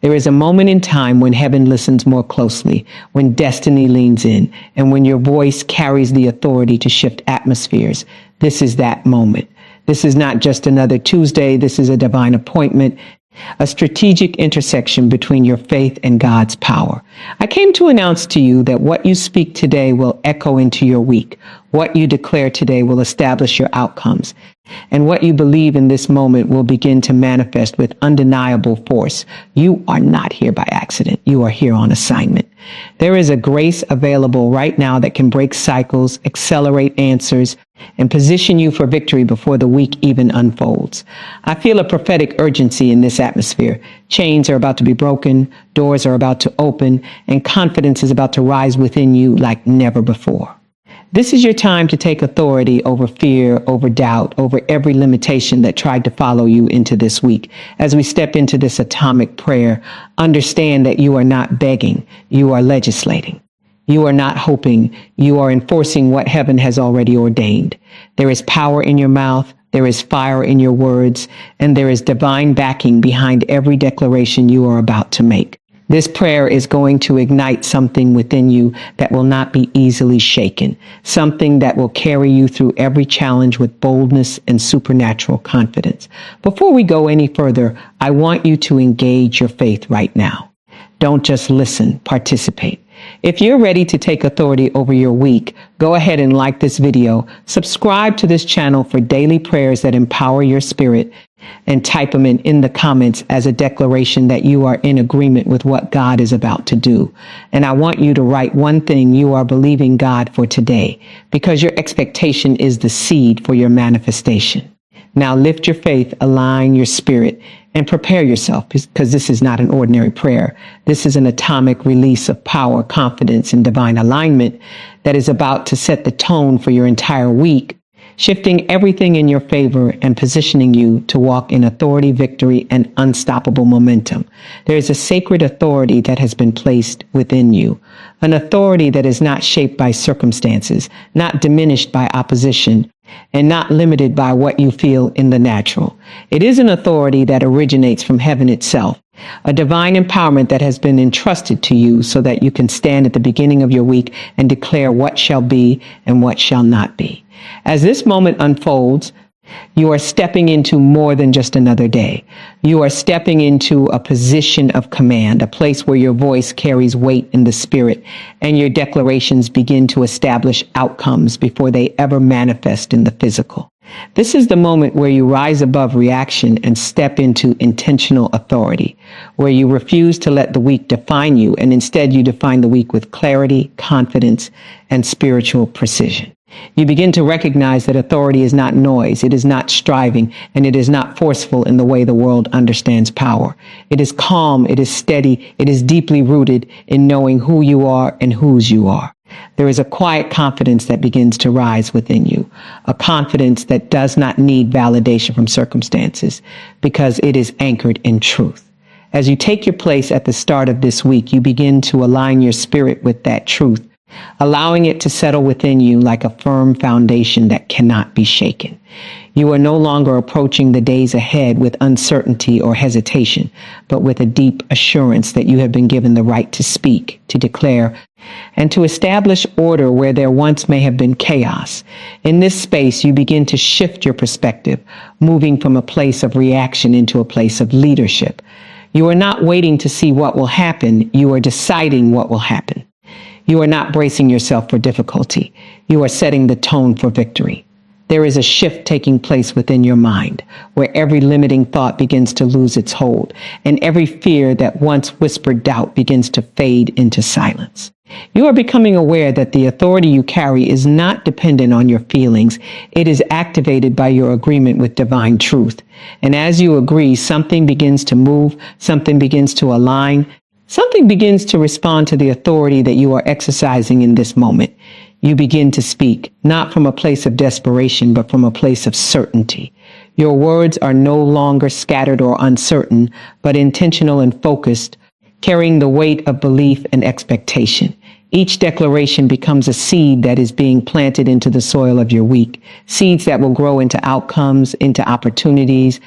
There is a moment in time when heaven listens more closely, when destiny leans in, and when your voice carries the authority to shift atmospheres. This is that moment. This is not just another Tuesday. This is a divine appointment, a strategic intersection between your faith and God's power. I came to announce to you that what you speak today will echo into your week. What you declare today will establish your outcomes. And what you believe in this moment will begin to manifest with undeniable force. You are not here by accident. You are here on assignment. There is a grace available right now that can break cycles, accelerate answers, and position you for victory before the week even unfolds. I feel a prophetic urgency in this atmosphere. Chains are about to be broken, doors are about to open, and confidence is about to rise within you like never before. This is your time to take authority over fear, over doubt, over every limitation that tried to follow you into this week. As we step into this atomic prayer, understand that you are not begging, you are legislating. You are not hoping, you are enforcing what heaven has already ordained. There is power in your mouth, there is fire in your words, and there is divine backing behind every declaration you are about to make. This prayer is going to ignite something within you that will not be easily shaken, something that will carry you through every challenge with boldness and supernatural confidence. Before we go any further, I want you to engage your faith right now. Don't just listen, participate. If you're ready to take authority over your week, go ahead and like this video, subscribe to this channel for daily prayers that empower your spirit, and type them in the comments as a declaration that you are in agreement with what God is about to do. And I want you to write one thing you are believing God for today, because your expectation is the seed for your manifestation. Now lift your faith, align your spirit, and prepare yourself, because this is not an ordinary prayer. This is an atomic release of power, confidence, and divine alignment that is about to set the tone for your entire week, shifting everything in your favor and positioning you to walk in authority, victory, and unstoppable momentum. There is a sacred authority that has been placed within you, an authority that is not shaped by circumstances, not diminished by opposition, and not limited by what you feel in the natural. It is an authority that originates from heaven itself, a divine empowerment that has been entrusted to you so that you can stand at the beginning of your week and declare what shall be and what shall not be. As this moment unfolds, you are stepping into more than just another day. You are stepping into a position of command, a place where your voice carries weight in the spirit, and your declarations begin to establish outcomes before they ever manifest in the physical. This is the moment where you rise above reaction and step into intentional authority, where you refuse to let the week define you, and instead you define the week with clarity, confidence, and spiritual precision. You begin to recognize that authority is not noise, it is not striving, and it is not forceful in the way the world understands power. It is calm, it is steady, it is deeply rooted in knowing who you are and whose you are. There is a quiet confidence that begins to rise within you, a confidence that does not need validation from circumstances because it is anchored in truth. As you take your place at the start of this week, you begin to align your spirit with that truth, allowing it to settle within you like a firm foundation that cannot be shaken. You are no longer approaching the days ahead with uncertainty or hesitation, but with a deep assurance that you have been given the right to speak, to declare, and to establish order where there once may have been chaos. In this space, you begin to shift your perspective, moving from a place of reaction into a place of leadership. You are not waiting to see what will happen. You are deciding what will happen. You are not bracing yourself for difficulty. You are setting the tone for victory. There is a shift taking place within your mind, where every limiting thought begins to lose its hold, and every fear that once whispered doubt begins to fade into silence. You are becoming aware that the authority you carry is not dependent on your feelings. It is activated by your agreement with divine truth. And as you agree, something begins to move, something begins to align, something begins to respond to the authority that you are exercising in this moment. You begin to speak, not from a place of desperation, but from a place of certainty. Your words are no longer scattered or uncertain, but intentional and focused, carrying the weight of belief and expectation. Each declaration becomes a seed that is being planted into the soil of your week, seeds that will grow into outcomes, into opportunities,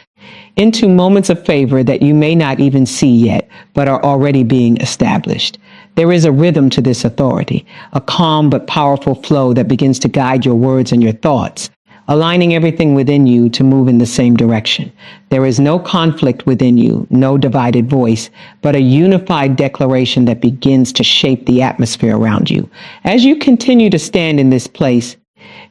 into moments of favor that you may not even see yet, but are already being established. There is a rhythm to this authority, a calm but powerful flow that begins to guide your words and your thoughts, aligning everything within you to move in the same direction. There is no conflict within you, no divided voice, but a unified declaration that begins to shape the atmosphere around you. As you continue to stand in this place,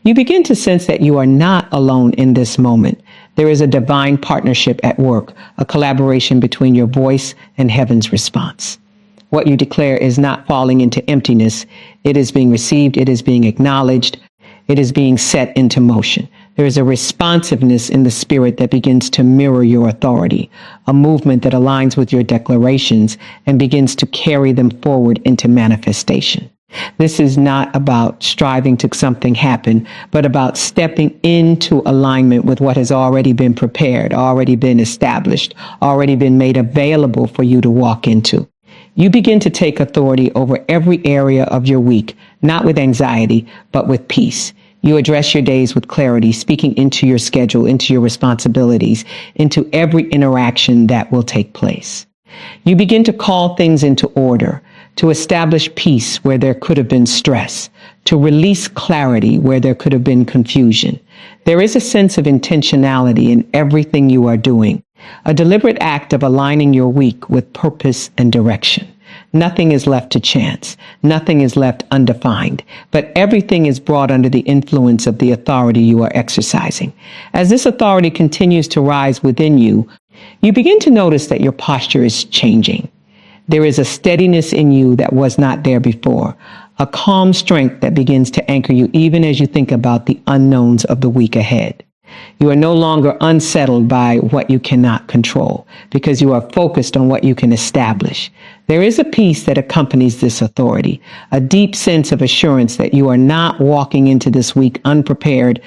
you begin to sense that you are not alone in this moment. There is a divine partnership at work, a collaboration between your voice and heaven's response. What you declare is not falling into emptiness. It is being received. It is being acknowledged. It is being set into motion. There is a responsiveness in the spirit that begins to mirror your authority, a movement that aligns with your declarations and begins to carry them forward into manifestation. This is not about striving to something happen, but about stepping into alignment with what has already been prepared, already been established, already been made available for you to walk into. You begin to take authority over every area of your week, not with anxiety, but with peace. You address your days with clarity, speaking into your schedule, into your responsibilities, into every interaction that will take place. You begin to call things into order, to establish peace where there could have been stress, to release clarity where there could have been confusion. There is a sense of intentionality in everything you are doing, a deliberate act of aligning your week with purpose and direction. Nothing is left to chance. Nothing is left undefined, but everything is brought under the influence of the authority you are exercising. As this authority continues to rise within you, you begin to notice that your posture is changing. There is a steadiness in you that was not there before, a calm strength that begins to anchor you even as you think about the unknowns of the week ahead. You are no longer unsettled by what you cannot control because you are focused on what you can establish. There is a peace that accompanies this authority, a deep sense of assurance that you are not walking into this week unprepared,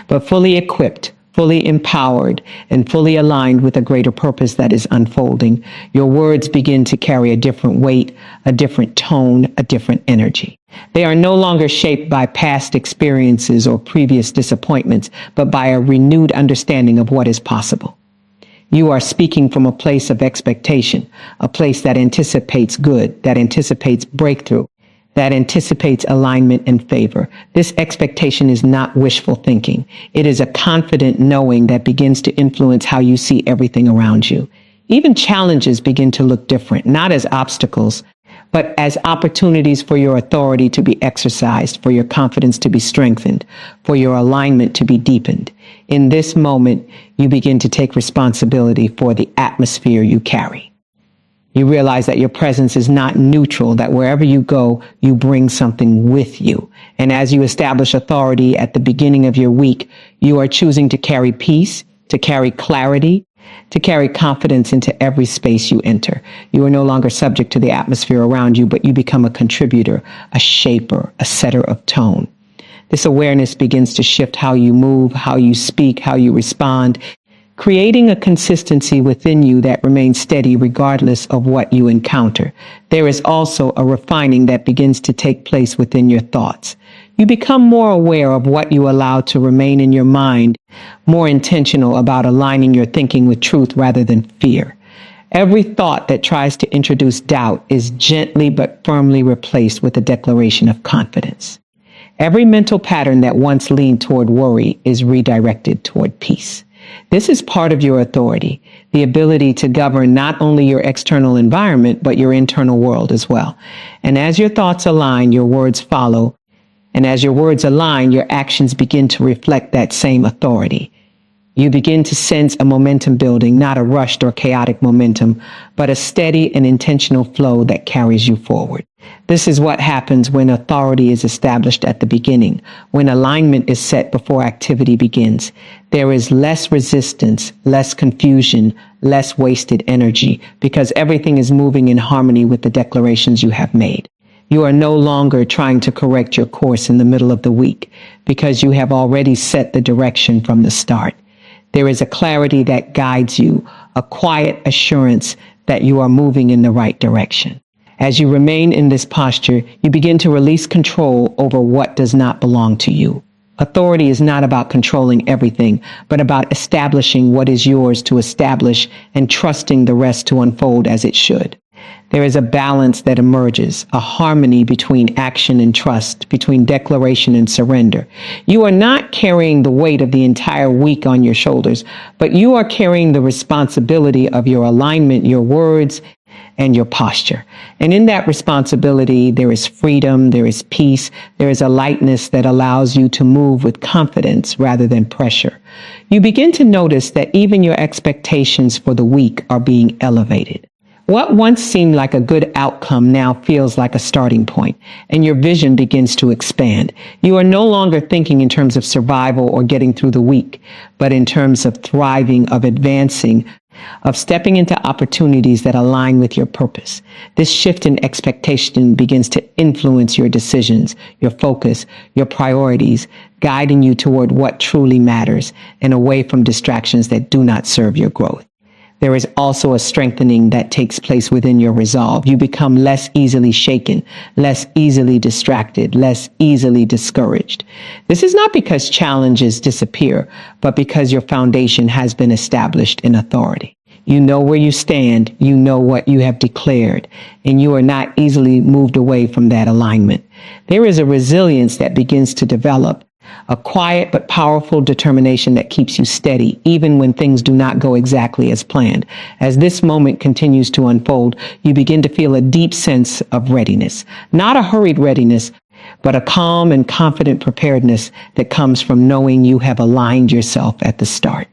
but fully equipped, fully empowered, and fully aligned with a greater purpose that is unfolding. Your words begin to carry a different weight, a different tone, a different energy. They are no longer shaped by past experiences or previous disappointments, but by a renewed understanding of what is possible. You are speaking from a place of expectation, a place that anticipates good, that anticipates breakthrough, that anticipates alignment and favor. This expectation is not wishful thinking. It is a confident knowing that begins to influence how you see everything around you. Even challenges begin to look different, not as obstacles, but as opportunities for your authority to be exercised, for your confidence to be strengthened, for your alignment to be deepened. In this moment, you begin to take responsibility for the atmosphere you carry. You realize that your presence is not neutral, that wherever you go, you bring something with you. And as you establish authority at the beginning of your week, you are choosing to carry peace, to carry clarity, to carry confidence into every space you enter. You are no longer subject to the atmosphere around you, but you become a contributor, a shaper, a setter of tone. This awareness begins to shift how you move, how you speak, how you respond, creating a consistency within you that remains steady regardless of what you encounter. There is also a refining that begins to take place within your thoughts. You become more aware of what you allow to remain in your mind, more intentional about aligning your thinking with truth rather than fear. Every thought that tries to introduce doubt is gently but firmly replaced with a declaration of confidence. Every mental pattern that once leaned toward worry is redirected toward peace. This is part of your authority, the ability to govern not only your external environment, but your internal world as well. And as your thoughts align, your words follow. And as your words align, your actions begin to reflect that same authority. You begin to sense a momentum building, not a rushed or chaotic momentum, but a steady and intentional flow that carries you forward. This is what happens when authority is established at the beginning, when alignment is set before activity begins. There is less resistance, less confusion, less wasted energy, because everything is moving in harmony with the declarations you have made. You are no longer trying to correct your course in the middle of the week, because you have already set the direction from the start. There is a clarity that guides you, a quiet assurance that you are moving in the right direction. As you remain in this posture, you begin to release control over what does not belong to you. Authority is not about controlling everything, but about establishing what is yours to establish and trusting the rest to unfold as it should. There is a balance that emerges, a harmony between action and trust, between declaration and surrender. You are not carrying the weight of the entire week on your shoulders, but you are carrying the responsibility of your alignment, your words, and your posture. And in that responsibility, there is freedom, there is peace, there is a lightness that allows you to move with confidence rather than pressure. You begin to notice that even your expectations for the week are being elevated. What once seemed like a good outcome now feels like a starting point, and your vision begins to expand. You are no longer thinking in terms of survival or getting through the week, but in terms of thriving, of advancing, of stepping into opportunities that align with your purpose. This shift in expectation begins to influence your decisions, your focus, your priorities, guiding you toward what truly matters and away from distractions that do not serve your growth. There is also a strengthening that takes place within your resolve. You become less easily shaken, less easily distracted, less easily discouraged. This is not because challenges disappear, but because your foundation has been established in authority. You know where you stand, you know what you have declared, and you are not easily moved away from that alignment. There is a resilience that begins to develop, a quiet but powerful determination that keeps you steady, even when things do not go exactly as planned. As this moment continues to unfold, you begin to feel a deep sense of readiness, not a hurried readiness, but a calm and confident preparedness that comes from knowing you have aligned yourself at the start.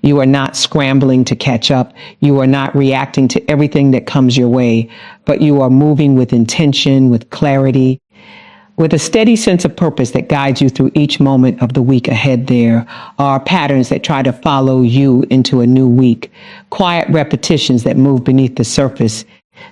You are not scrambling to catch up. You are not reacting to everything that comes your way, but you are moving with intention, with clarity, with a steady sense of purpose that guides you through each moment of the week ahead. There are patterns that try to follow you into a new week, quiet repetitions that move beneath the surface,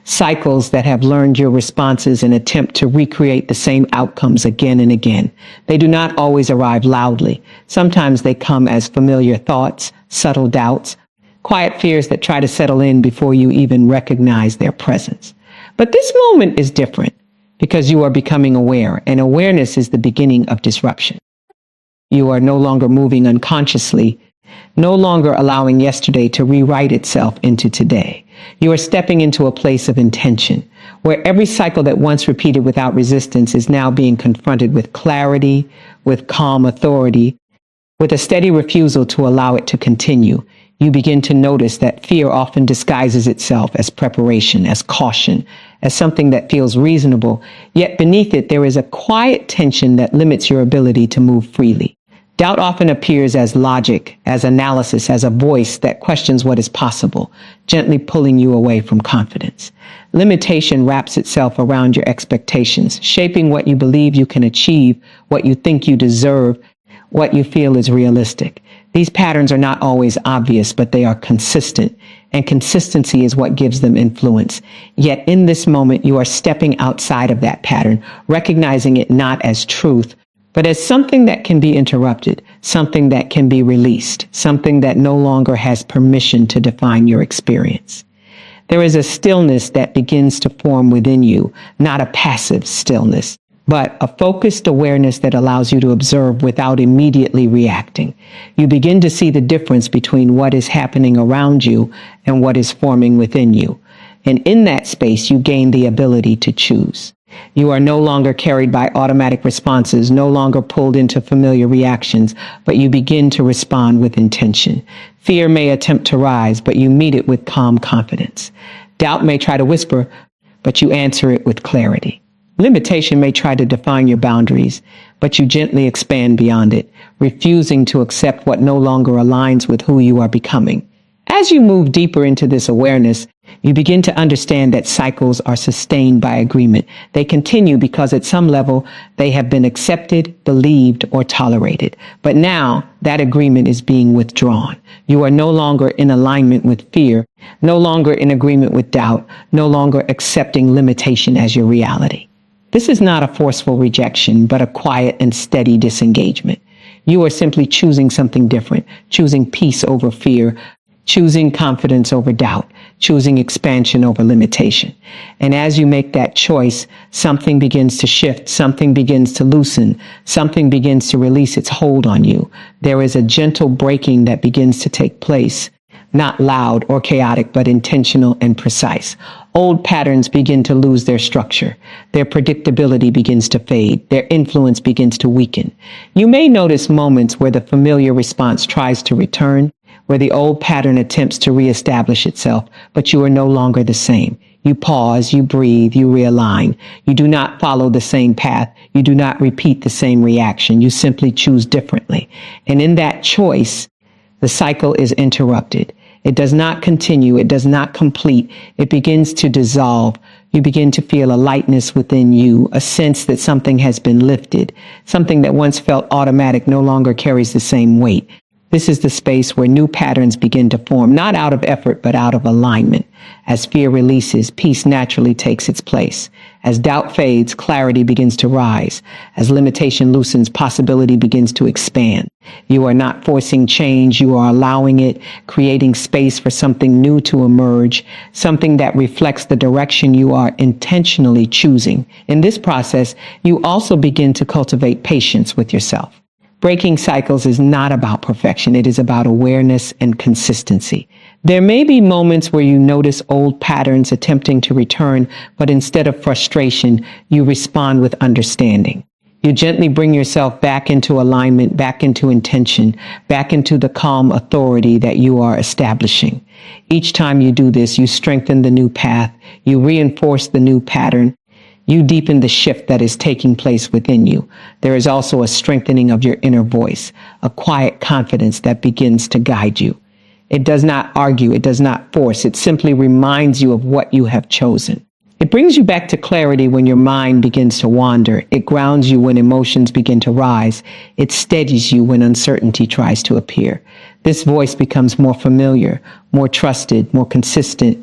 cycles that have learned your responses and attempt to recreate the same outcomes again and again. They do not always arrive loudly. Sometimes they come as familiar thoughts, subtle doubts, quiet fears that try to settle in before you even recognize their presence. But this moment is different, because you are becoming aware, and awareness is the beginning of disruption. You are no longer moving unconsciously, no longer allowing yesterday to rewrite itself into today. You are stepping into a place of intention, where every cycle that once repeated without resistance is now being confronted with clarity, with calm authority, with a steady refusal to allow it to continue. You begin to notice that fear often disguises itself as preparation, as caution, as something that feels reasonable, yet beneath it there is a quiet tension that limits your ability to move freely. Doubt often appears as logic, as analysis, as a voice that questions what is possible, gently pulling you away from confidence. Limitation wraps itself around your expectations, shaping what you believe you can achieve, what you think you deserve, what you feel is realistic. These patterns are not always obvious, but they are consistent, and consistency is what gives them influence. Yet in this moment, you are stepping outside of that pattern, recognizing it not as truth, but as something that can be interrupted, something that can be released, something that no longer has permission to define your experience. There is a stillness that begins to form within you, not a passive stillness, but a focused awareness that allows you to observe without immediately reacting. You begin to see the difference between what is happening around you and what is forming within you. And in that space, you gain the ability to choose. You are no longer carried by automatic responses, no longer pulled into familiar reactions, but you begin to respond with intention. Fear may attempt to rise, but you meet it with calm confidence. Doubt may try to whisper, but you answer it with clarity. Limitation may try to define your boundaries, but you gently expand beyond it, refusing to accept what no longer aligns with who you are becoming. As you move deeper into this awareness, you begin to understand that cycles are sustained by agreement. They continue because at some level they have been accepted, believed, or tolerated. But now that agreement is being withdrawn. You are no longer in alignment with fear, no longer in agreement with doubt, no longer accepting limitation as your reality. This is not a forceful rejection, but a quiet and steady disengagement. You are simply choosing something different, choosing peace over fear, choosing confidence over doubt, choosing expansion over limitation. And as you make that choice, something begins to shift, something begins to loosen, something begins to release its hold on you. There is a gentle breaking that begins to take place, not loud or chaotic, but intentional and precise. Old patterns begin to lose their structure. Their predictability begins to fade. Their influence begins to weaken. You may notice moments where the familiar response tries to return, where the old pattern attempts to reestablish itself, but you are no longer the same. You pause, you breathe, you realign. You do not follow the same path. You do not repeat the same reaction. You simply choose differently. And in that choice, the cycle is interrupted. It does not continue. It does not complete. It begins to dissolve. You begin to feel a lightness within you, a sense that something has been lifted. Something that once felt automatic no longer carries the same weight. This is the space where new patterns begin to form, not out of effort, but out of alignment. As fear releases, peace naturally takes its place. As doubt fades, clarity begins to rise. As limitation loosens, possibility begins to expand. You are not forcing change. You are allowing it, creating space for something new to emerge, something that reflects the direction you are intentionally choosing. In this process, you also begin to cultivate patience with yourself. Breaking cycles is not about perfection. It is about awareness and consistency. There may be moments where you notice old patterns attempting to return, but instead of frustration, you respond with understanding. You gently bring yourself back into alignment, back into intention, back into the calm authority that you are establishing. Each time you do this, you strengthen the new path, you reinforce the new pattern, you deepen the shift that is taking place within you. There is also a strengthening of your inner voice, a quiet confidence that begins to guide you. It does not argue. It does not force. It simply reminds you of what you have chosen. It brings you back to clarity when your mind begins to wander. It grounds you when emotions begin to rise. It steadies you when uncertainty tries to appear. This voice becomes more familiar, more trusted, more consistent,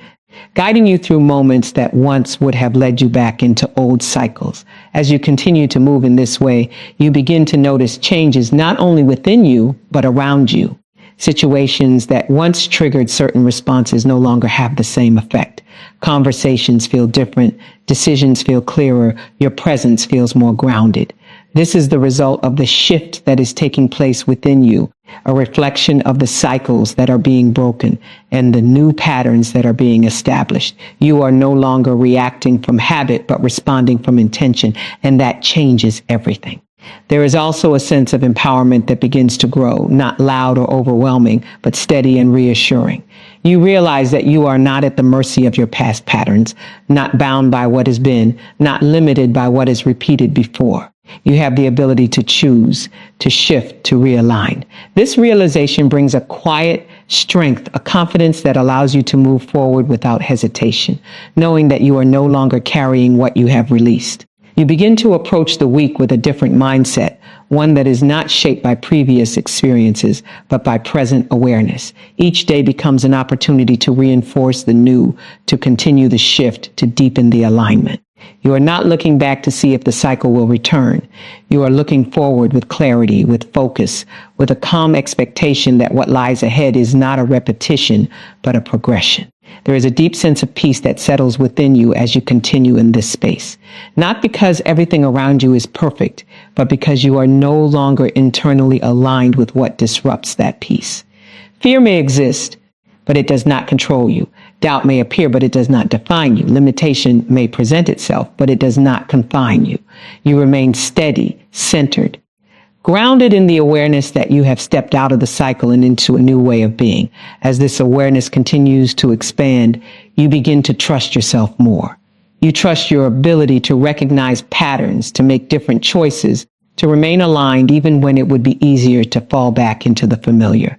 guiding you through moments that once would have led you back into old cycles. As you continue to move in this way, you begin to notice changes not only within you, but around you. Situations that once triggered certain responses no longer have the same effect. Conversations feel different. Decisions feel clearer. Your presence feels more grounded. This is the result of the shift that is taking place within you, a reflection of the cycles that are being broken and the new patterns that are being established. You are no longer reacting from habit, but responding from intention, and that changes everything. There is also a sense of empowerment that begins to grow, not loud or overwhelming, but steady and reassuring. You realize that you are not at the mercy of your past patterns, not bound by what has been, not limited by what is repeated before. You have the ability to choose, to shift, to realign. This realization brings a quiet strength, a confidence that allows you to move forward without hesitation, knowing that you are no longer carrying what you have released. You begin to approach the week with a different mindset, one that is not shaped by previous experiences, but by present awareness. Each day becomes an opportunity to reinforce the new, to continue the shift, to deepen the alignment. You are not looking back to see if the cycle will return. You are looking forward with clarity, with focus, with a calm expectation that what lies ahead is not a repetition, but a progression. There is a deep sense of peace that settles within you as you continue in this space. Not because everything around you is perfect, but because you are no longer internally aligned with what disrupts that peace. Fear may exist, but it does not control you. Doubt may appear, but it does not define you. Limitation may present itself, but it does not confine you. You remain steady, centered, grounded in the awareness that you have stepped out of the cycle and into a new way of being. As this awareness continues to expand, you begin to trust yourself more. You trust your ability to recognize patterns, to make different choices, to remain aligned even when it would be easier to fall back into the familiar.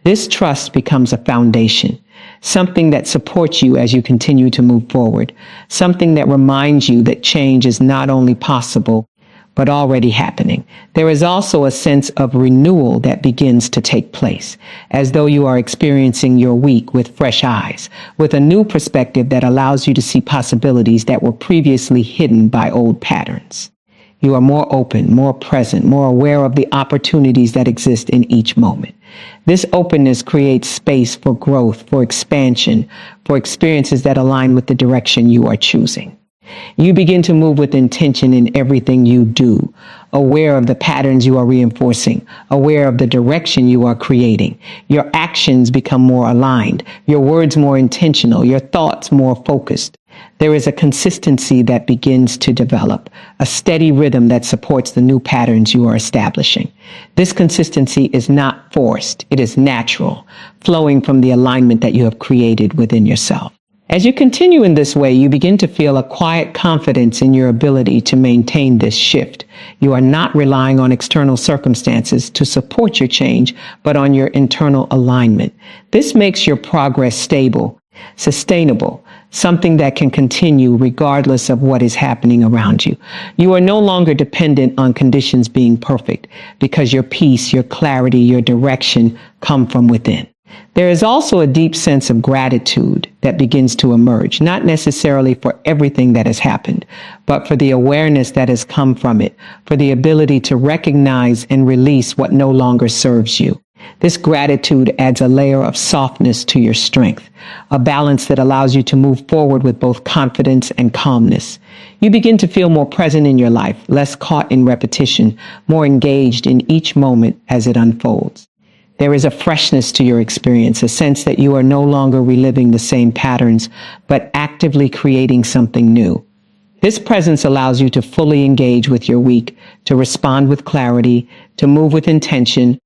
This trust becomes a foundation, something that supports you as you continue to move forward, something that reminds you that change is not only possible, but already happening. There is also a sense of renewal that begins to take place, as though you are experiencing your week with fresh eyes, with a new perspective that allows you to see possibilities that were previously hidden by old patterns. You are more open, more present, more aware of the opportunities that exist in each moment. This openness creates space for growth, for expansion, for experiences that align with the direction you are choosing. You begin to move with intention in everything you do, aware of the patterns you are reinforcing, aware of the direction you are creating. Your actions become more aligned, your words more intentional, your thoughts more focused. There is a consistency that begins to develop, a steady rhythm that supports the new patterns you are establishing. This consistency is not forced, it is natural, flowing from the alignment that you have created within yourself. As you continue in this way, you begin to feel a quiet confidence in your ability to maintain this shift. You are not relying on external circumstances to support your change, but on your internal alignment. This makes your progress stable, sustainable, something that can continue regardless of what is happening around you. You are no longer dependent on conditions being perfect because your peace, your clarity, your direction come from within. There is also a deep sense of gratitude that begins to emerge, not necessarily for everything that has happened, but for the awareness that has come from it, for the ability to recognize and release what no longer serves you. This gratitude adds a layer of softness to your strength, a balance that allows you to move forward with both confidence and calmness. You begin to feel more present in your life, less caught in repetition, more engaged in each moment as it unfolds. There is a freshness to your experience, a sense that you are no longer reliving the same patterns, but actively creating something new. This presence allows you to fully engage with your week, to respond with clarity, to move with intention,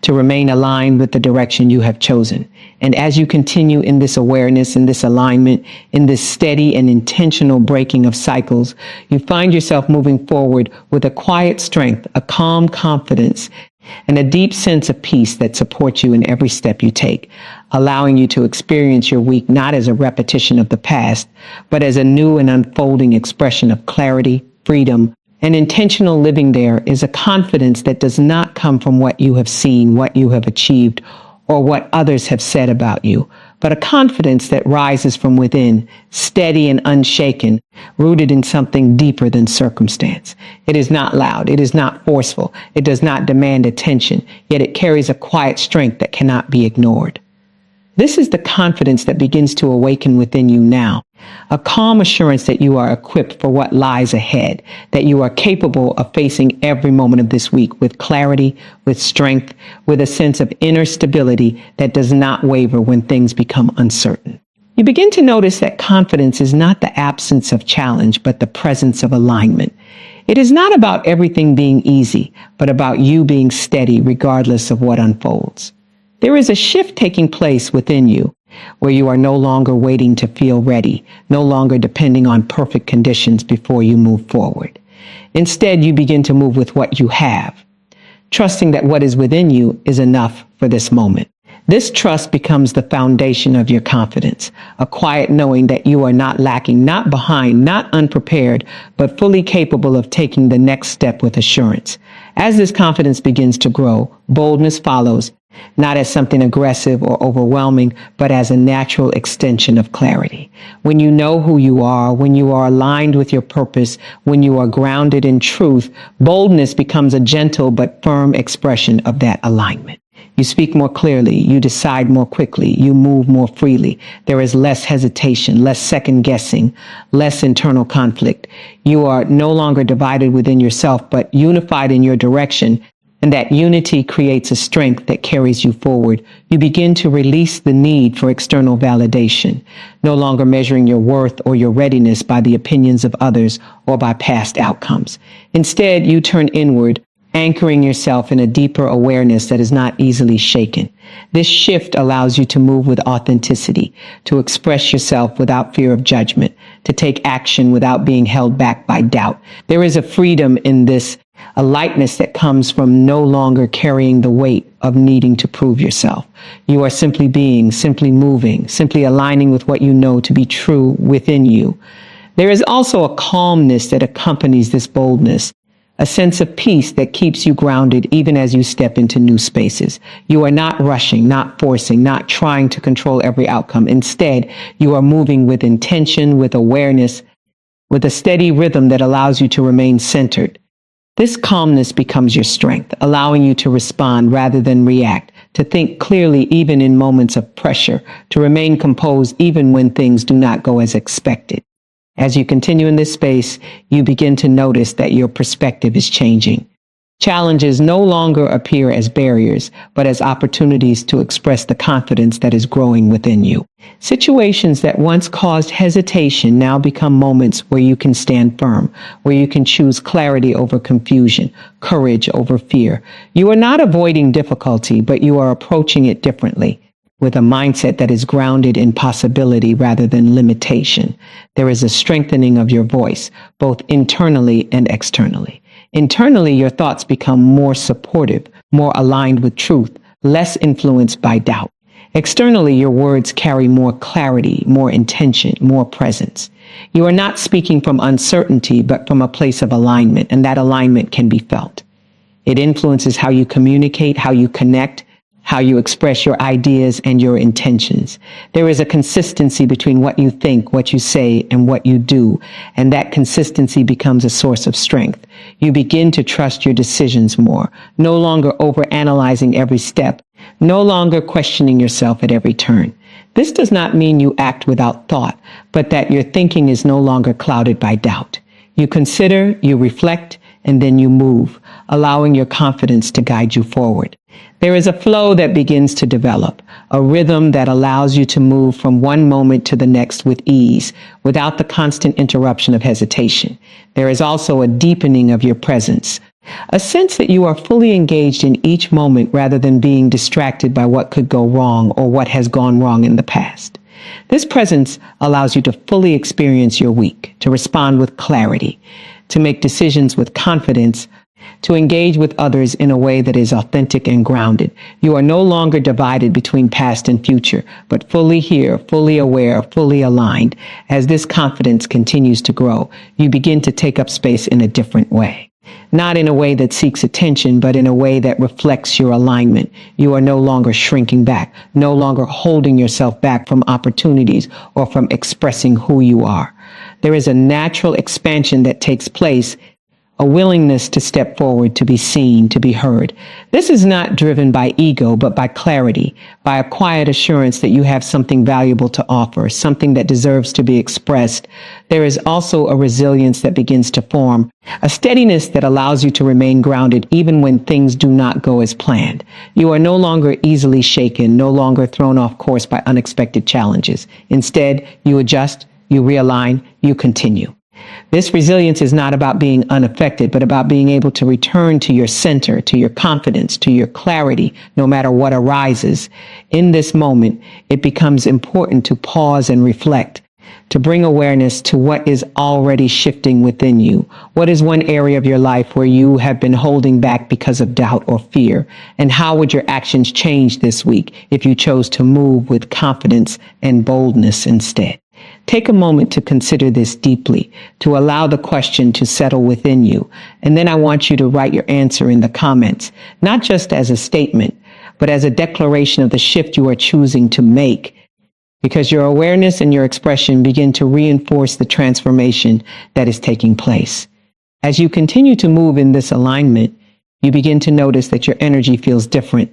to remain aligned with the direction you have chosen. And as you continue in this awareness, in this alignment, in this steady and intentional breaking of cycles, you find yourself moving forward with a quiet strength, a calm confidence, and a deep sense of peace that supports you in every step you take, allowing you to experience your week not as a repetition of the past, but as a new and unfolding expression of clarity, freedom, and intentional living. There is a confidence that does not come from what you have seen, what you have achieved, or what others have said about you, but a confidence that rises from within, steady and unshaken, rooted in something deeper than circumstance. It is not loud. It is not forceful. It does not demand attention, yet it carries a quiet strength that cannot be ignored. This is the confidence that begins to awaken within you now, a calm assurance that you are equipped for what lies ahead, that you are capable of facing every moment of this week with clarity, with strength, with a sense of inner stability that does not waver when things become uncertain. You begin to notice that confidence is not the absence of challenge, but the presence of alignment. It is not about everything being easy, but about you being steady regardless of what unfolds. There is a shift taking place within you where you are no longer waiting to feel ready, no longer depending on perfect conditions before you move forward. Instead, you begin to move with what you have, trusting that what is within you is enough for this moment. This trust becomes the foundation of your confidence, a quiet knowing that you are not lacking, not behind, not unprepared, but fully capable of taking the next step with assurance. As this confidence begins to grow, boldness follows, not as something aggressive or overwhelming, but as a natural extension of clarity. When you know who you are, when you are aligned with your purpose, when you are grounded in truth, boldness becomes a gentle but firm expression of that alignment. You speak more clearly, you decide more quickly, you move more freely. There is less hesitation, less second guessing, less internal conflict. You are no longer divided within yourself, but unified in your direction. And that unity creates a strength that carries you forward. You begin to release the need for external validation, no longer measuring your worth or your readiness by the opinions of others or by past outcomes. Instead, you turn inward, anchoring yourself in a deeper awareness that is not easily shaken. This shift allows you to move with authenticity, to express yourself without fear of judgment, to take action without being held back by doubt. There is a freedom in this, a lightness that comes from no longer carrying the weight of needing to prove yourself. You are simply being, simply moving, simply aligning with what you know to be true within you. There is also a calmness that accompanies this boldness, a sense of peace that keeps you grounded even as you step into new spaces. You are not rushing, not forcing, not trying to control every outcome. Instead, you are moving with intention, with awareness, with a steady rhythm that allows you to remain centered, This calmness becomes your strength, allowing you to respond rather than react, to think clearly even in moments of pressure, to remain composed even when things do not go as expected. As you continue in this space, you begin to notice that your perspective is changing. Challenges no longer appear as barriers, but as opportunities to express the confidence that is growing within you. Situations that once caused hesitation now become moments where you can stand firm, where you can choose clarity over confusion, courage over fear. You are not avoiding difficulty, but you are approaching it differently, with a mindset that is grounded in possibility rather than limitation. There is a strengthening of your voice, both internally and externally. Internally, your thoughts become more supportive, more aligned with truth, less influenced by doubt. Externally, your words carry more clarity, more intention, more presence. You are not speaking from uncertainty, but from a place of alignment, and that alignment can be felt. It influences how you communicate, how you connect, how you express your ideas and your intentions. There is a consistency between what you think, what you say, and what you do, and that consistency becomes a source of strength. You begin to trust your decisions more, no longer overanalyzing every step, no longer questioning yourself at every turn. This does not mean you act without thought, but that your thinking is no longer clouded by doubt. You consider, you reflect, and then you move, allowing your confidence to guide you forward. There is a flow that begins to develop, a rhythm that allows you to move from one moment to the next with ease, without the constant interruption of hesitation. There is also a deepening of your presence, a sense that you are fully engaged in each moment rather than being distracted by what could go wrong or what has gone wrong in the past. This presence allows you to fully experience your week, to respond with clarity, to make decisions with confidence, to engage with others in a way that is authentic and grounded. You are no longer divided between past and future, but fully here, fully aware, fully aligned. As this confidence continues to grow, you begin to take up space in a different way. Not in a way that seeks attention, but in a way that reflects your alignment. You are no longer shrinking back, no longer holding yourself back from opportunities or from expressing who you are. There is a natural expansion that takes place, a willingness to step forward, to be seen, to be heard. This is not driven by ego, but by clarity, by a quiet assurance that you have something valuable to offer, something that deserves to be expressed. There is also a resilience that begins to form, a steadiness that allows you to remain grounded even when things do not go as planned. You are no longer easily shaken, no longer thrown off course by unexpected challenges. Instead, you adjust, you realign, you continue. This resilience is not about being unaffected, but about being able to return to your center, to your confidence, to your clarity, no matter what arises. In this moment, it becomes important to pause and reflect, to bring awareness to what is already shifting within you. What is one area of your life where you have been holding back because of doubt or fear? And how would your actions change this week if you chose to move with confidence and boldness instead? Take a moment to consider this deeply, to allow the question to settle within you. And then I want you to write your answer in the comments, not just as a statement, but as a declaration of the shift you are choosing to make, because your awareness and your expression begin to reinforce the transformation that is taking place. As you continue to move in this alignment, you begin to notice that your energy feels different,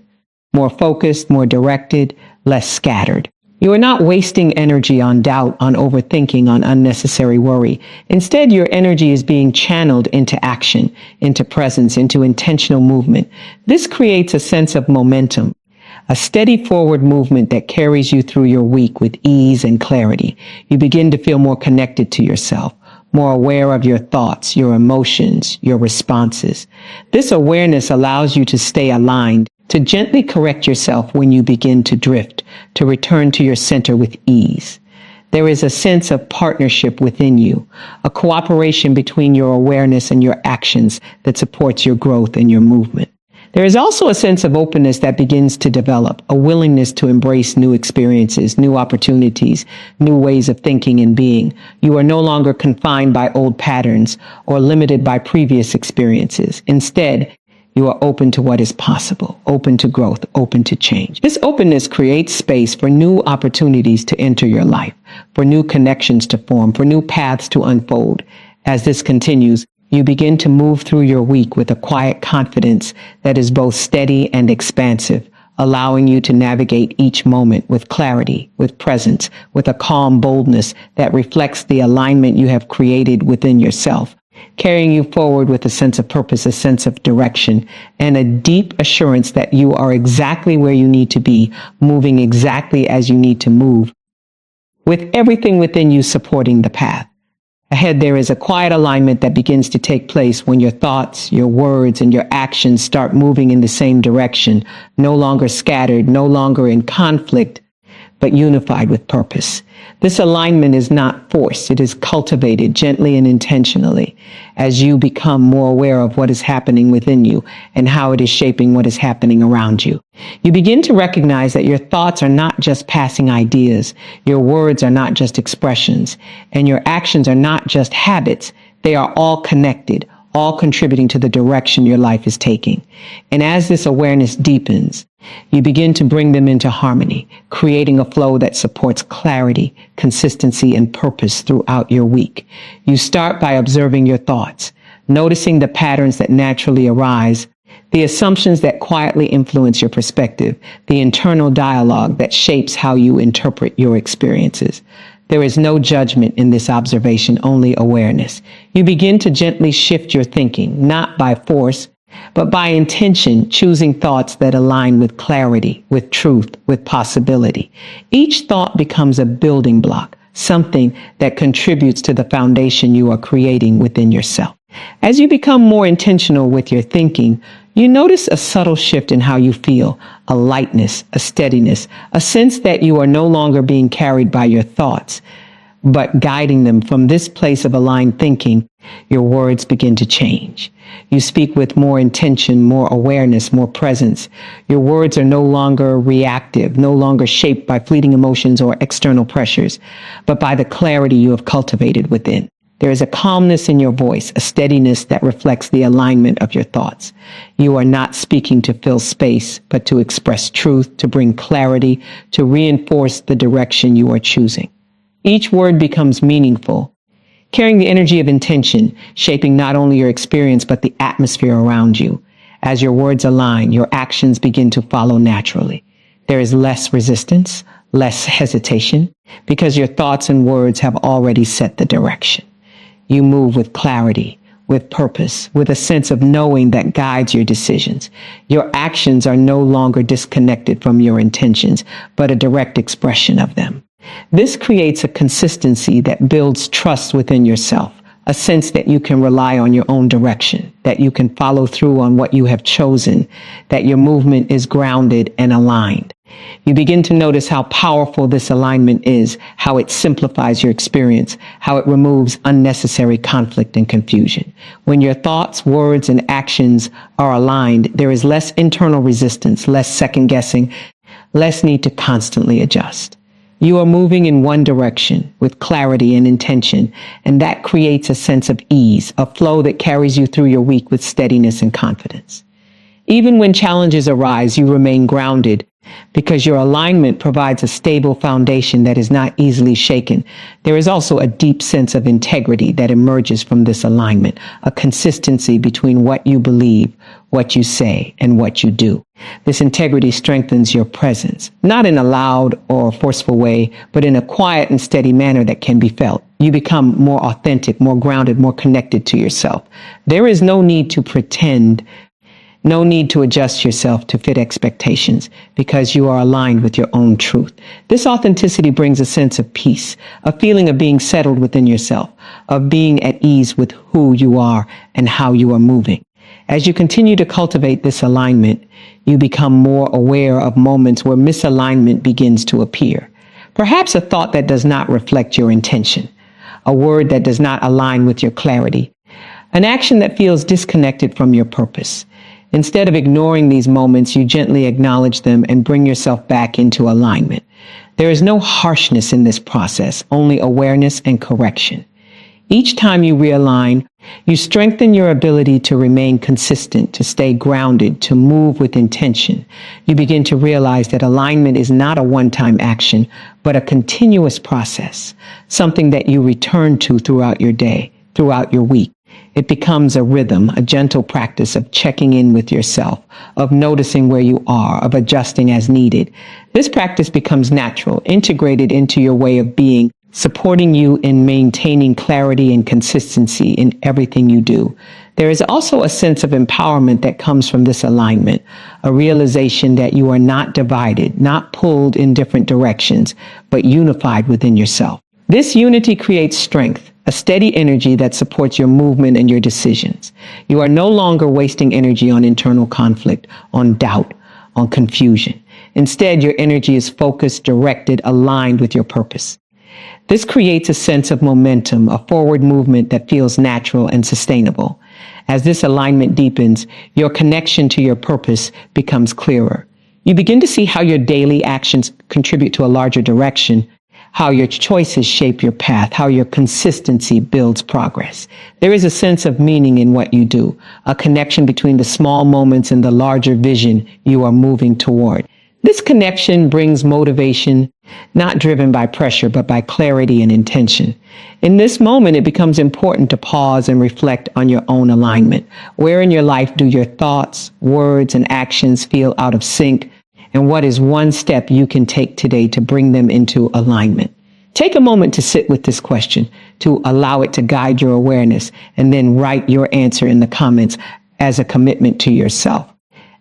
more focused, more directed, less scattered. You are not wasting energy on doubt, on overthinking, on unnecessary worry. Instead, your energy is being channeled into action, into presence, into intentional movement. This creates a sense of momentum, a steady forward movement that carries you through your week with ease and clarity. You begin to feel more connected to yourself, more aware of your thoughts, your emotions, your responses. This awareness allows you to stay aligned, to gently correct yourself when you begin to drift, to return to your center with ease. There is a sense of partnership within you, a cooperation between your awareness and your actions that supports your growth and your movement. There is also a sense of openness that begins to develop, a willingness to embrace new experiences, new opportunities, new ways of thinking and being. You are no longer confined by old patterns or limited by previous experiences. Instead, you are open to what is possible, open to growth, open to change. This openness creates space for new opportunities to enter your life, for new connections to form, for new paths to unfold. As this continues, You begin to move through your week with a quiet confidence that is both steady and expansive, allowing you to navigate each moment with clarity, with presence, with a calm boldness that reflects the alignment you have created within yourself, carrying you forward with a sense of purpose, a sense of direction, and a deep assurance that you are exactly where you need to be, moving exactly as you need to move, with everything within you supporting the path. Ahead, there is a quiet alignment that begins to take place when your thoughts, your words, and your actions start moving in the same direction, no longer scattered, no longer in conflict, but unified with purpose. This alignment is not forced. It is cultivated gently and intentionally as you become more aware of what is happening within you and how it is shaping what is happening around you. You begin to recognize that your thoughts are not just passing ideas, your words are not just expressions, and your actions are not just habits. They are all connected, all contributing to the direction your life is taking. And as this awareness deepens, you begin to bring them into harmony, creating a flow that supports clarity, consistency, and purpose throughout your week. You start by observing your thoughts, noticing the patterns that naturally arise, the assumptions that quietly influence your perspective, the internal dialogue that shapes how you interpret your experiences. There is no judgment in this observation, only awareness. You begin to gently shift your thinking, not by force, but by intention, choosing thoughts that align with clarity, with truth, with possibility. Each thought becomes a building block, something that contributes to the foundation you are creating within yourself. As you become more intentional with your thinking, you notice a subtle shift in how you feel, a lightness, a steadiness, a sense that you are no longer being carried by your thoughts, but guiding them. From this place of aligned thinking, your words begin to change. You speak with more intention, more awareness, more presence. Your words are no longer reactive, no longer shaped by fleeting emotions or external pressures, but by the clarity you have cultivated within. There is a calmness in your voice, a steadiness that reflects the alignment of your thoughts. You are not speaking to fill space, but to express truth, to bring clarity, to reinforce the direction you are choosing. Each word becomes meaningful, carrying the energy of intention, shaping not only your experience, but the atmosphere around you. As your words align, your actions begin to follow naturally. There is less resistance, less hesitation, because your thoughts and words have already set the direction. You move with clarity, with purpose, with a sense of knowing that guides your decisions. Your actions are no longer disconnected from your intentions, but a direct expression of them. This creates a consistency that builds trust within yourself, a sense that you can rely on your own direction, that you can follow through on what you have chosen, that your movement is grounded and aligned. You begin to notice how powerful this alignment is, how it simplifies your experience, how it removes unnecessary conflict and confusion. When your thoughts, words, and actions are aligned, there is less internal resistance, less second guessing, less need to constantly adjust. You are moving in one direction with clarity and intention, and that creates a sense of ease, a flow that carries you through your week with steadiness and confidence. Even when challenges arise, you remain grounded because your alignment provides a stable foundation that is not easily shaken. There is also a deep sense of integrity that emerges from this alignment, a consistency between what you believe, what you say, and what you do. This integrity strengthens your presence, not in a loud or forceful way, but in a quiet and steady manner that can be felt. You become more authentic, more grounded, more connected to yourself. There is no need to pretend, no need to adjust yourself to fit expectations because you are aligned with your own truth. This authenticity brings a sense of peace, a feeling of being settled within yourself, of being at ease with who you are and how you are moving. As you continue to cultivate this alignment, you become more aware of moments where misalignment begins to appear. Perhaps a thought that does not reflect your intention, a word that does not align with your clarity, an action that feels disconnected from your purpose. Instead of ignoring these moments, you gently acknowledge them and bring yourself back into alignment. There is no harshness in this process, only awareness and correction. Each time you realign, you strengthen your ability to remain consistent, to stay grounded, to move with intention. You begin to realize that alignment is not a one-time action, but a continuous process, something that you return to throughout your day, throughout your week. It becomes a rhythm, a gentle practice of checking in with yourself, of noticing where you are, of adjusting as needed. This practice becomes natural, integrated into your way of being, supporting you in maintaining clarity and consistency in everything you do. There is also a sense of empowerment that comes from this alignment, a realization that you are not divided, not pulled in different directions, but unified within yourself. This unity creates strength, a steady energy that supports your movement and your decisions. You are no longer wasting energy on internal conflict, on doubt, on confusion. Instead, your energy is focused, directed, aligned with your purpose. This creates a sense of momentum, a forward movement that feels natural and sustainable. As this alignment deepens, your connection to your purpose becomes clearer. You begin to see how your daily actions contribute to a larger direction, how your choices shape your path, how your consistency builds progress. There is a sense of meaning in what you do, a connection between the small moments and the larger vision you are moving toward. This connection brings motivation, not driven by pressure, but by clarity and intention. In this moment, it becomes important to pause and reflect on your own alignment. Where in your life do your thoughts, words, and actions feel out of sync? And what is one step you can take today to bring them into alignment? Take a moment to sit with this question, to allow it to guide your awareness, and then write your answer in the comments as a commitment to yourself,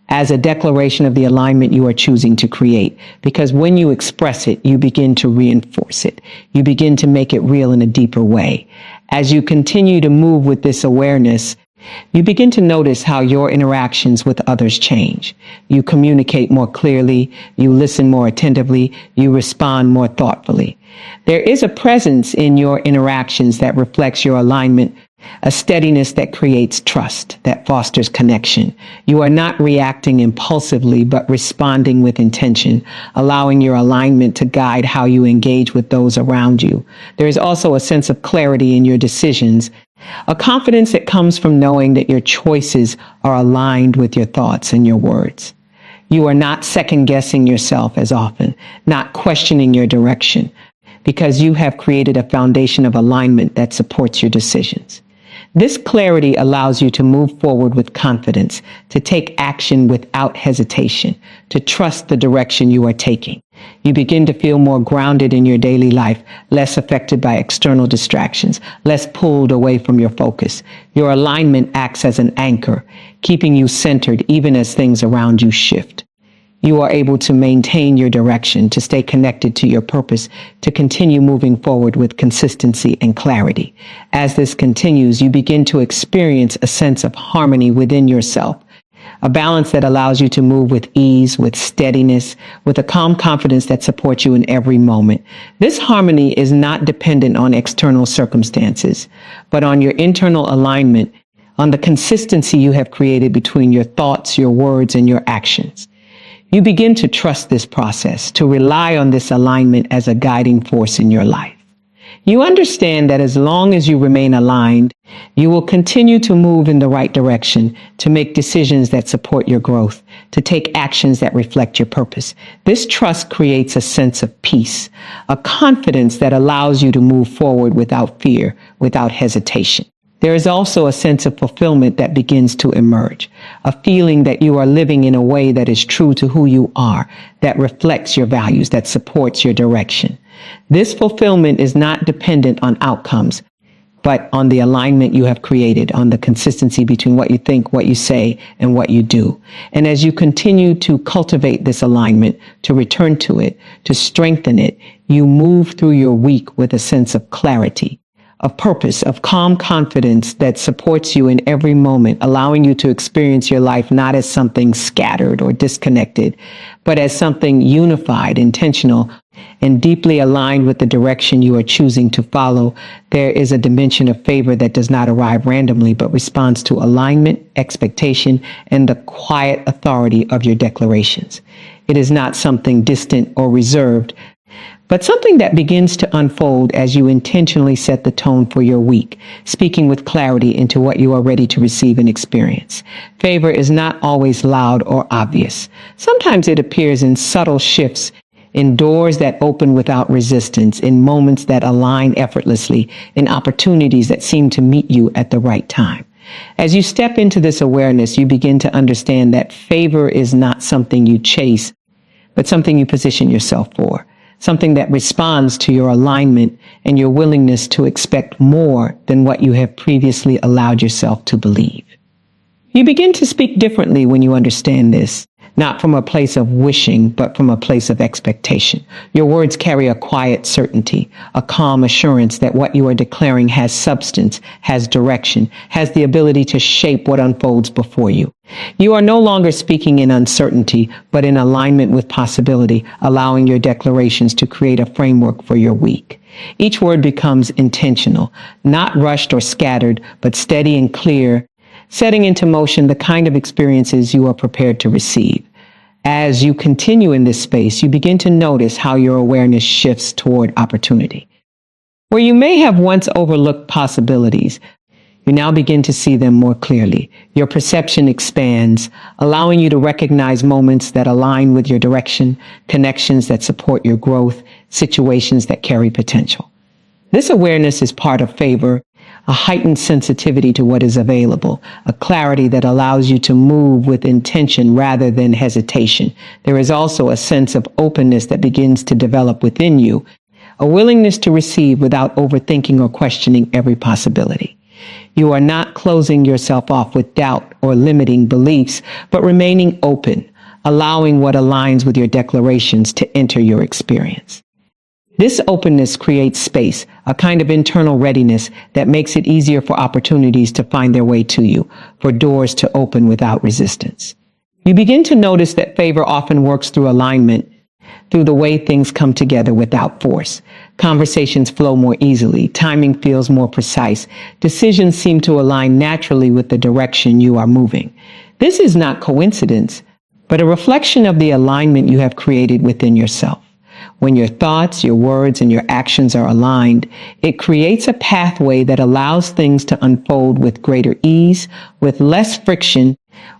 as a declaration of the alignment you are choosing to create. Because when you express it, you begin to reinforce it. You begin to make it real in a deeper way. As you continue to move with this awareness, you begin to notice how your interactions with others change. You communicate more clearly, you listen more attentively, you respond more thoughtfully. There is a presence in your interactions that reflects your alignment, a steadiness that creates trust, that fosters connection. You are not reacting impulsively, but responding with intention, allowing your alignment to guide how you engage with those around you. There is also a sense of clarity in your decisions, a confidence that comes from knowing that your choices are aligned with your thoughts and your words. You are not second guessing yourself as often, not questioning your direction, because you have created a foundation of alignment that supports your decisions. This clarity allows you to move forward with confidence, to take action without hesitation, to trust the direction you are taking. You begin to feel more grounded in your daily life, less affected by external distractions, less pulled away from your focus. Your alignment acts as an anchor, keeping you centered even as things around you shift. You are able to maintain your direction, to stay connected to your purpose, to continue moving forward with consistency and clarity. As this continues, you begin to experience a sense of harmony within yourself, a balance that allows you to move with ease, with steadiness, with a calm confidence that supports you in every moment. This harmony is not dependent on external circumstances, but on your internal alignment, on the consistency you have created between your thoughts, your words, and your actions. You begin to trust this process, to rely on this alignment as a guiding force in your life. You understand that as long as you remain aligned, you will continue to move in the right direction, to make decisions that support your growth, to take actions that reflect your purpose. This trust creates a sense of peace, a confidence that allows you to move forward without fear, without hesitation. There is also a sense of fulfillment that begins to emerge, a feeling that you are living in a way that is true to who you are, that reflects your values, that supports your direction. This fulfillment is not dependent on outcomes, but on the alignment you have created, on the consistency between what you think, what you say, and what you do. And as you continue to cultivate this alignment, to return to it, to strengthen it, you move through your week with a sense of clarity, of purpose, of calm confidence that supports you in every moment, allowing you to experience your life not as something scattered or disconnected, but as something unified, intentional, and deeply aligned with the direction you are choosing to follow. There is a dimension of favor that does not arrive randomly, but responds to alignment, expectation, and the quiet authority of your declarations. It is not something distant or reserved, but something that begins to unfold as you intentionally set the tone for your week, speaking with clarity into what you are ready to receive and experience. Favor is not always loud or obvious. Sometimes it appears in subtle shifts in doors that open without resistance, in moments that align effortlessly, in opportunities that seem to meet you at the right time. As you step into this awareness, you begin to understand that favor is not something you chase, but something you position yourself for, something that responds to your alignment and your willingness to expect more than what you have previously allowed yourself to believe. You begin to speak differently when you understand this, not from a place of wishing, but from a place of expectation. Your words carry a quiet certainty, a calm assurance that what you are declaring has substance, has direction, has the ability to shape what unfolds before you. You are no longer speaking in uncertainty, but in alignment with possibility, allowing your declarations to create a framework for your week. Each word becomes intentional, not rushed or scattered, but steady and clear, setting into motion the kind of experiences you are prepared to receive. As you continue in this space, you begin to notice how your awareness shifts toward opportunity. Where you may have once overlooked possibilities, you now begin to see them more clearly. Your perception expands, allowing you to recognize moments that align with your direction, connections that support your growth, situations that carry potential. This awareness is part of favor, a heightened sensitivity to what is available, a clarity that allows you to move with intention rather than hesitation. There is also a sense of openness that begins to develop within you, a willingness to receive without overthinking or questioning every possibility. You are not closing yourself off with doubt or limiting beliefs, but remaining open, allowing what aligns with your declarations to enter your experience. This openness creates space, a kind of internal readiness that makes it easier for opportunities to find their way to you, for doors to open without resistance. You begin to notice that favor often works through alignment, through the way things come together without force. Conversations flow more easily, timing feels more precise, decisions seem to align naturally with the direction you are moving. This is not coincidence, but a reflection of the alignment you have created within yourself. When your thoughts, your words, and your actions are aligned, it creates a pathway that allows things to unfold with greater ease, with less friction,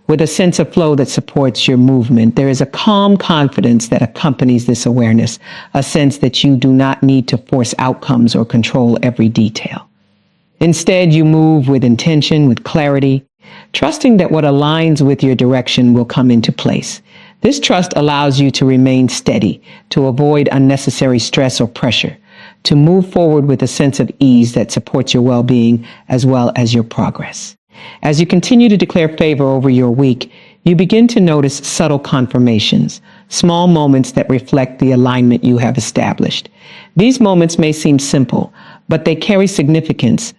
with a sense of flow that supports your movement. There is a calm confidence that accompanies this awareness, a sense that you do not need to force outcomes or control every detail. Instead, you move with intention, with clarity, trusting that what aligns with your direction will come into place. This trust allows you to remain steady, to avoid unnecessary stress or pressure, to move forward with a sense of ease that supports your well-being as well as your progress. As you continue to declare favor over your week, you begin to notice subtle confirmations, small moments that reflect the alignment you have established. These moments may seem simple, but they carry significance,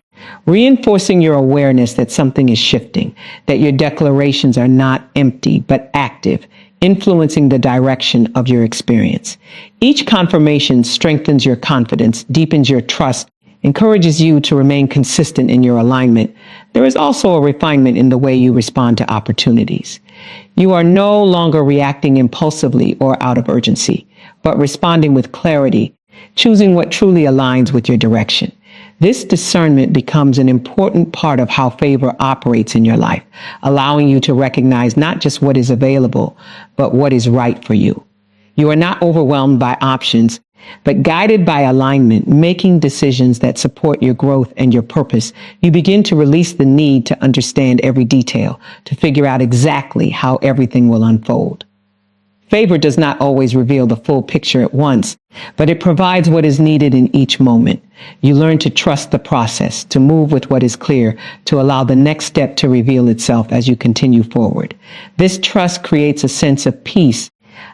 reinforcing your awareness that something is shifting, that your declarations are not empty, but active, influencing the direction of your experience. Each confirmation strengthens your confidence, deepens your trust, encourages you to remain consistent in your alignment. There is also a refinement in the way you respond to opportunities. You are no longer reacting impulsively or out of urgency, but responding with clarity, choosing what truly aligns with your direction. This discernment becomes an important part of how favor operates in your life, allowing you to recognize not just what is available, but what is right for you. You are not overwhelmed by options, but guided by alignment, making decisions that support your growth and your purpose. You begin to release the need to understand every detail, to figure out exactly how everything will unfold. Favor does not always reveal the full picture at once, but it provides what is needed in each moment. You learn to trust the process, to move with what is clear, to allow the next step to reveal itself as you continue forward. This trust creates a sense of peace,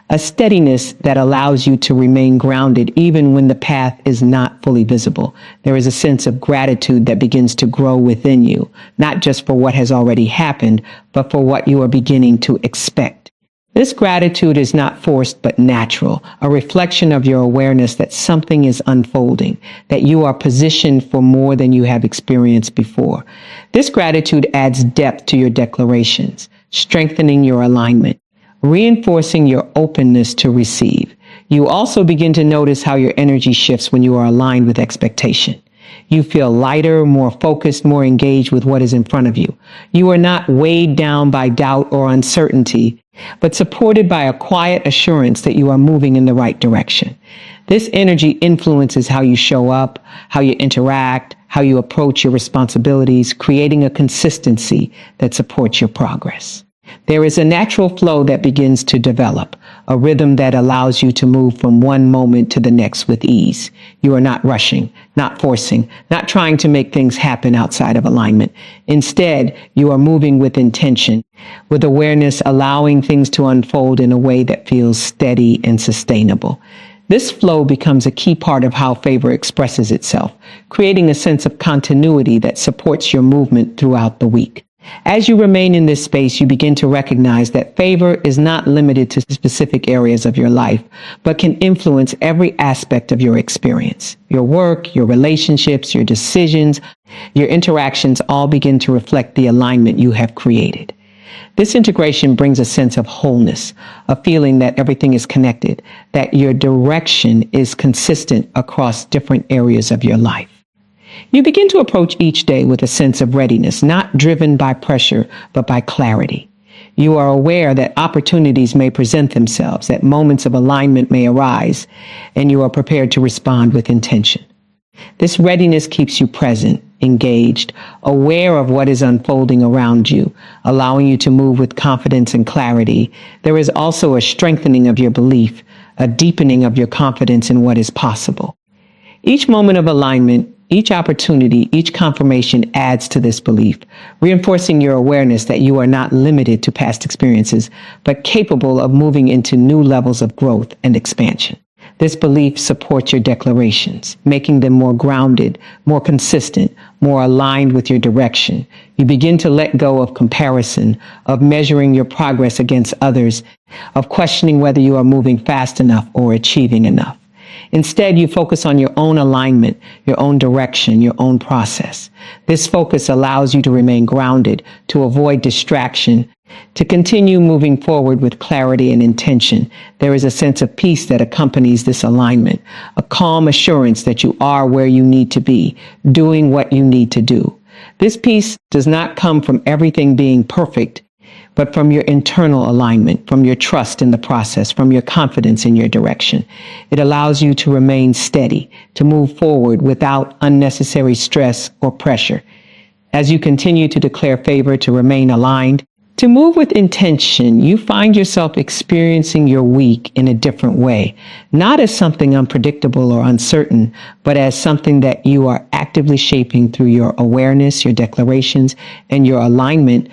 a steadiness that allows you to remain grounded even when the path is not fully visible. There is a sense of gratitude that begins to grow within you, not just for what has already happened, but for what you are beginning to expect. This gratitude is not forced but natural, a reflection of your awareness that something is unfolding, that you are positioned for more than you have experienced before. This gratitude adds depth to your declarations, strengthening your alignment, reinforcing your openness to receive. You also begin to notice how your energy shifts when you are aligned with expectation. You feel lighter, more focused, more engaged with what is in front of you. You are not weighed down by doubt or uncertainty, but supported by a quiet assurance that you are moving in the right direction. This energy influences how you show up, how you interact, how you approach your responsibilities, creating a consistency that supports your progress. There is a natural flow that begins to develop, a rhythm that allows you to move from one moment to the next with ease. You are not rushing, not forcing, not trying to make things happen outside of alignment. Instead, you are moving with intention, with awareness, allowing things to unfold in a way that feels steady and sustainable. This flow becomes a key part of how favor expresses itself, creating a sense of continuity that supports your movement throughout the week. As you remain in this space, you begin to recognize that favor is not limited to specific areas of your life, but can influence every aspect of your experience. Your work, your relationships, your decisions, your interactions all begin to reflect the alignment you have created. This integration brings a sense of wholeness, a feeling that everything is connected, that your direction is consistent across different areas of your life. You begin to approach each day with a sense of readiness, not driven by pressure, but by clarity. You are aware that opportunities may present themselves, that moments of alignment may arise, and you are prepared to respond with intention. This readiness keeps you present, engaged, aware of what is unfolding around you, allowing you to move with confidence and clarity. There is also a strengthening of your belief, a deepening of your confidence in what is possible. Each moment of alignment, each opportunity, each confirmation adds to this belief, reinforcing your awareness that you are not limited to past experiences, but capable of moving into new levels of growth and expansion. This belief supports your declarations, making them more grounded, more consistent, more aligned with your direction. You begin to let go of comparison, of measuring your progress against others, of questioning whether you are moving fast enough or achieving enough. Instead, you focus on your own alignment, your own direction, your own process. This focus allows you to remain grounded, to avoid distraction, to continue moving forward with clarity and intention. There is a sense of peace that accompanies this alignment, a calm assurance that you are where you need to be, doing what you need to do. This peace does not come from everything being perfect, but from your internal alignment, from your trust in the process, from your confidence in your direction. It allows you to remain steady, to move forward without unnecessary stress or pressure. As you continue to declare favor, to remain aligned, to move with intention, you find yourself experiencing your week in a different way, not as something unpredictable or uncertain, but as something that you are actively shaping through your awareness, your declarations, and your alignment,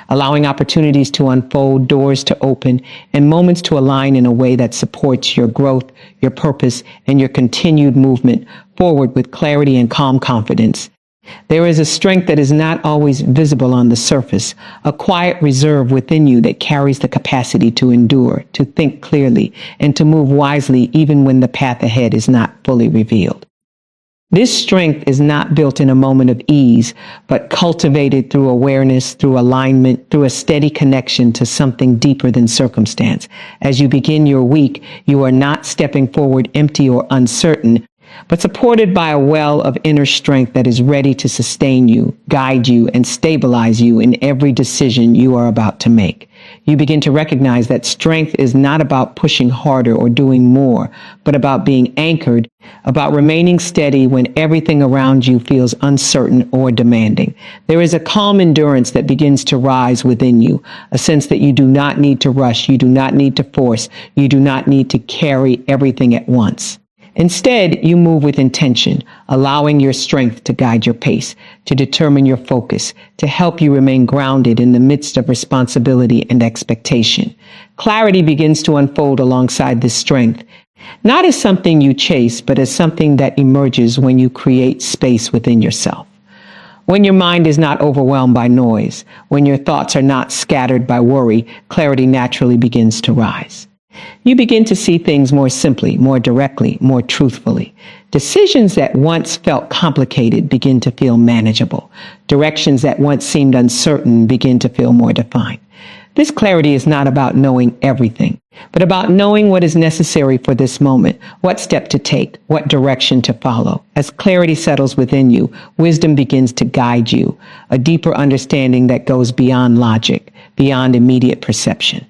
allowing opportunities to unfold, doors to open, and moments to align in a way that supports your growth, your purpose, and your continued movement forward with clarity and calm confidence. There is a strength that is not always visible on the surface, a quiet reserve within you that carries the capacity to endure, to think clearly, and to move wisely even when the path ahead is not fully revealed. This strength is not built in a moment of ease, but cultivated through awareness, through alignment, through a steady connection to something deeper than circumstance. As you begin your week, you are not stepping forward empty or uncertain, but supported by a well of inner strength that is ready to sustain you, guide you, and stabilize you in every decision you are about to make. You begin to recognize that strength is not about pushing harder or doing more, but about being anchored, about remaining steady when everything around you feels uncertain or demanding. There is a calm endurance that begins to rise within you, a sense that you do not need to rush, you do not need to force, you do not need to carry everything at once. Instead, you move with intention, allowing your strength to guide your pace, to determine your focus, to help you remain grounded in the midst of responsibility and expectation. Clarity begins to unfold alongside this strength, not as something you chase, but as something that emerges when you create space within yourself. When your mind is not overwhelmed by noise, when your thoughts are not scattered by worry, clarity naturally begins to rise. You begin to see things more simply, more directly, more truthfully. Decisions that once felt complicated begin to feel manageable. Directions that once seemed uncertain begin to feel more defined. This clarity is not about knowing everything, but about knowing what is necessary for this moment, what step to take, what direction to follow. As clarity settles within you, wisdom begins to guide you, a deeper understanding that goes beyond logic, beyond immediate perception.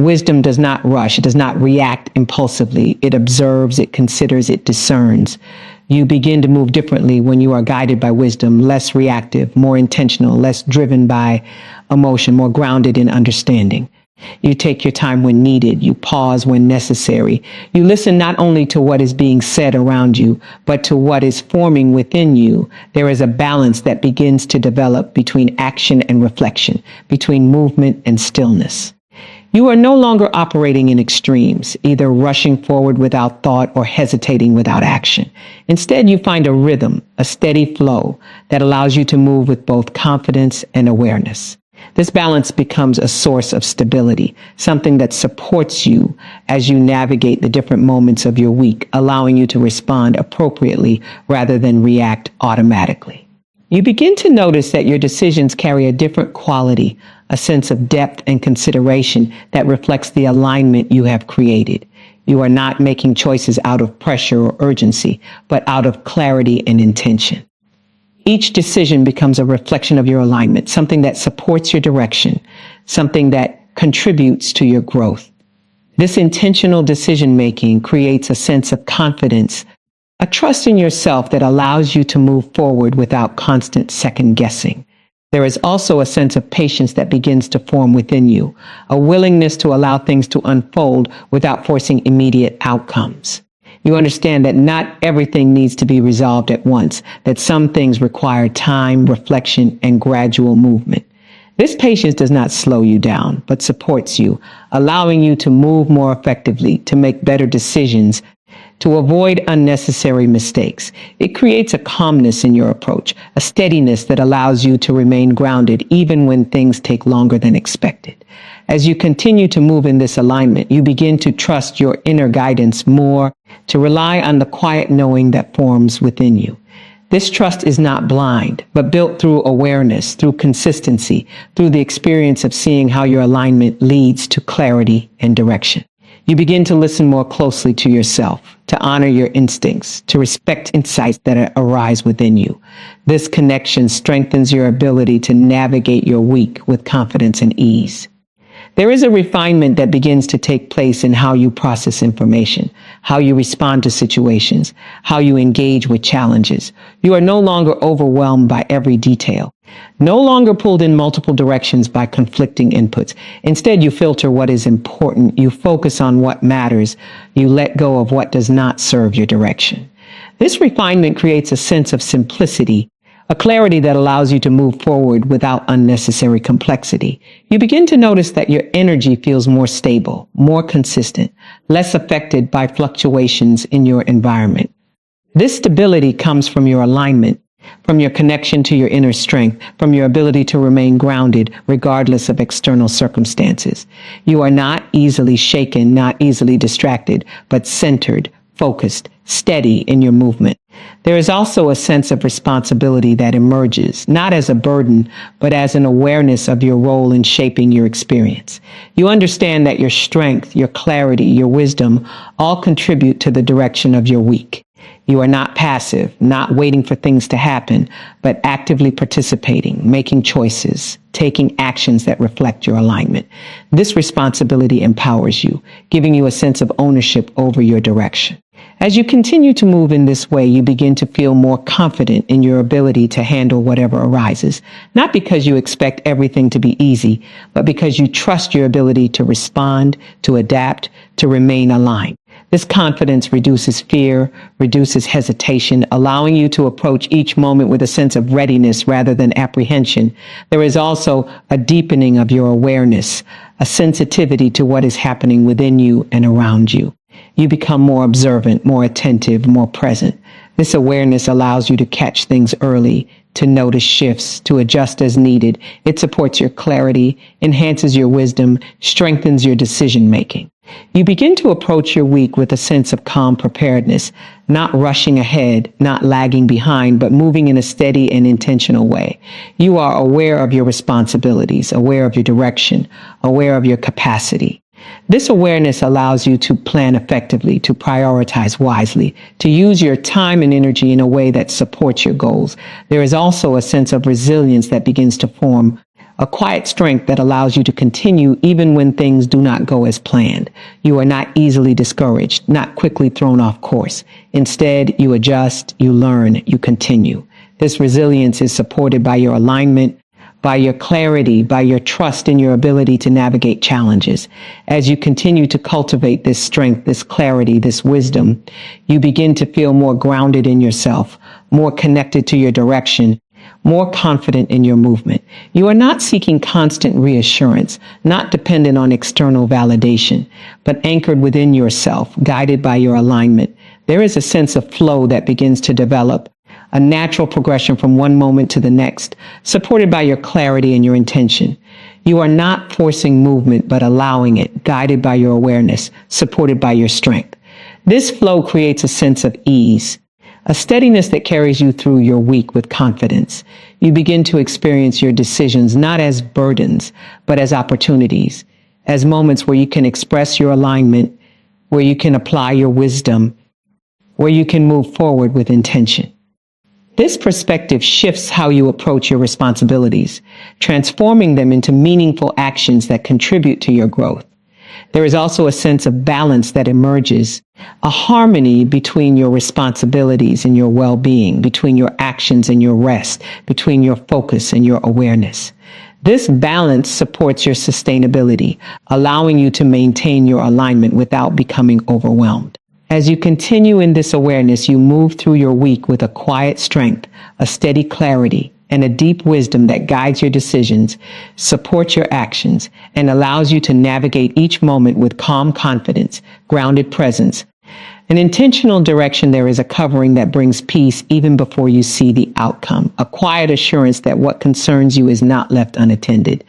Wisdom does not rush. It does not react impulsively. It observes, it considers, it discerns. You begin to move differently when you are guided by wisdom, less reactive, more intentional, less driven by emotion, more grounded in understanding. You take your time when needed. You pause when necessary. You listen not only to what is being said around you, but to what is forming within you. There is a balance that begins to develop between action and reflection, between movement and stillness. You are no longer operating in extremes, either rushing forward without thought or hesitating without action. Instead, you find a rhythm, a steady flow that allows you to move with both confidence and awareness. This balance becomes a source of stability, something that supports you as you navigate the different moments of your week, allowing you to respond appropriately rather than react automatically. You begin to notice that your decisions carry a different quality, a sense of depth and consideration that reflects the alignment you have created. You are not making choices out of pressure or urgency, but out of clarity and intention. Each decision becomes a reflection of your alignment, something that supports your direction, something that contributes to your growth. This intentional decision-making creates a sense of confidence, a trust in yourself that allows you to move forward without constant second-guessing. There is also a sense of patience that begins to form within you, a willingness to allow things to unfold without forcing immediate outcomes. You understand that not everything needs to be resolved at once, that some things require time, reflection, and gradual movement. This patience does not slow you down, but supports you, allowing you to move more effectively, to make better decisions, to avoid unnecessary mistakes. It creates a calmness in your approach, a steadiness that allows you to remain grounded even when things take longer than expected. As you continue to move in this alignment, you begin to trust your inner guidance more, to rely on the quiet knowing that forms within you. This trust is not blind, but built through awareness, through consistency, through the experience of seeing how your alignment leads to clarity and direction. You begin to listen more closely to yourself, to honor your instincts, to respect insights that arise within you. This connection strengthens your ability to navigate your week with confidence and ease. There is a refinement that begins to take place in how you process information, how you respond to situations, how you engage with challenges. You are no longer overwhelmed by every detail, no longer pulled in multiple directions by conflicting inputs. Instead, you filter what is important. You focus on what matters. You let go of what does not serve your direction. This refinement creates a sense of simplicity, a clarity that allows you to move forward without unnecessary complexity. You begin to notice that your energy feels more stable, more consistent, less affected by fluctuations in your environment. This stability comes from your alignment, from your connection to your inner strength, from your ability to remain grounded regardless of external circumstances. You are not easily shaken, not easily distracted, but centered, focused, steady in your movement. There is also a sense of responsibility that emerges, not as a burden, but as an awareness of your role in shaping your experience. You understand that your strength, your clarity, your wisdom all contribute to the direction of your week. You are not passive, not waiting for things to happen, but actively participating, making choices, taking actions that reflect your alignment. This responsibility empowers you, giving you a sense of ownership over your direction. As you continue to move in this way, you begin to feel more confident in your ability to handle whatever arises, not because you expect everything to be easy, but because you trust your ability to respond, to adapt, to remain aligned. This confidence reduces fear, reduces hesitation, allowing you to approach each moment with a sense of readiness rather than apprehension. There is also a deepening of your awareness, a sensitivity to what is happening within you and around you. You become more observant, more attentive, more present. This awareness allows you to catch things early, to notice shifts, to adjust as needed. It supports your clarity, enhances your wisdom, strengthens your decision-making. You begin to approach your week with a sense of calm preparedness, not rushing ahead, not lagging behind, but moving in a steady and intentional way. You are aware of your responsibilities, aware of your direction, aware of your capacity. This awareness allows you to plan effectively, to prioritize wisely, to use your time and energy in a way that supports your goals. There is also a sense of resilience that begins to form, a quiet strength that allows you to continue even when things do not go as planned. You are not easily discouraged, not quickly thrown off course. Instead, you adjust, you learn, you continue. This resilience is supported by your alignment, by your clarity, by your trust in your ability to navigate challenges. As you continue to cultivate this strength, this clarity, this wisdom, you begin to feel more grounded in yourself, more connected to your direction, more confident in your movement. You are not seeking constant reassurance, not dependent on external validation, but anchored within yourself, guided by your alignment. There is a sense of flow that begins to develop, a natural progression from one moment to the next, supported by your clarity and your intention. You are not forcing movement, but allowing it, guided by your awareness, supported by your strength. This flow creates a sense of ease, a steadiness that carries you through your week with confidence. You begin to experience your decisions not as burdens, but as opportunities, as moments where you can express your alignment, where you can apply your wisdom, where you can move forward with intention. This perspective shifts how you approach your responsibilities, transforming them into meaningful actions that contribute to your growth. There is also a sense of balance that emerges, a harmony between your responsibilities and your well-being, between your actions and your rest, between your focus and your awareness. This balance supports your sustainability, allowing you to maintain your alignment without becoming overwhelmed. As you continue in this awareness, you move through your week with a quiet strength, a steady clarity, and a deep wisdom that guides your decisions, supports your actions, and allows you to navigate each moment with calm confidence, grounded presence. An intentional direction. There is a covering that brings peace even before you see the outcome, a quiet assurance that what concerns you is not left unattended,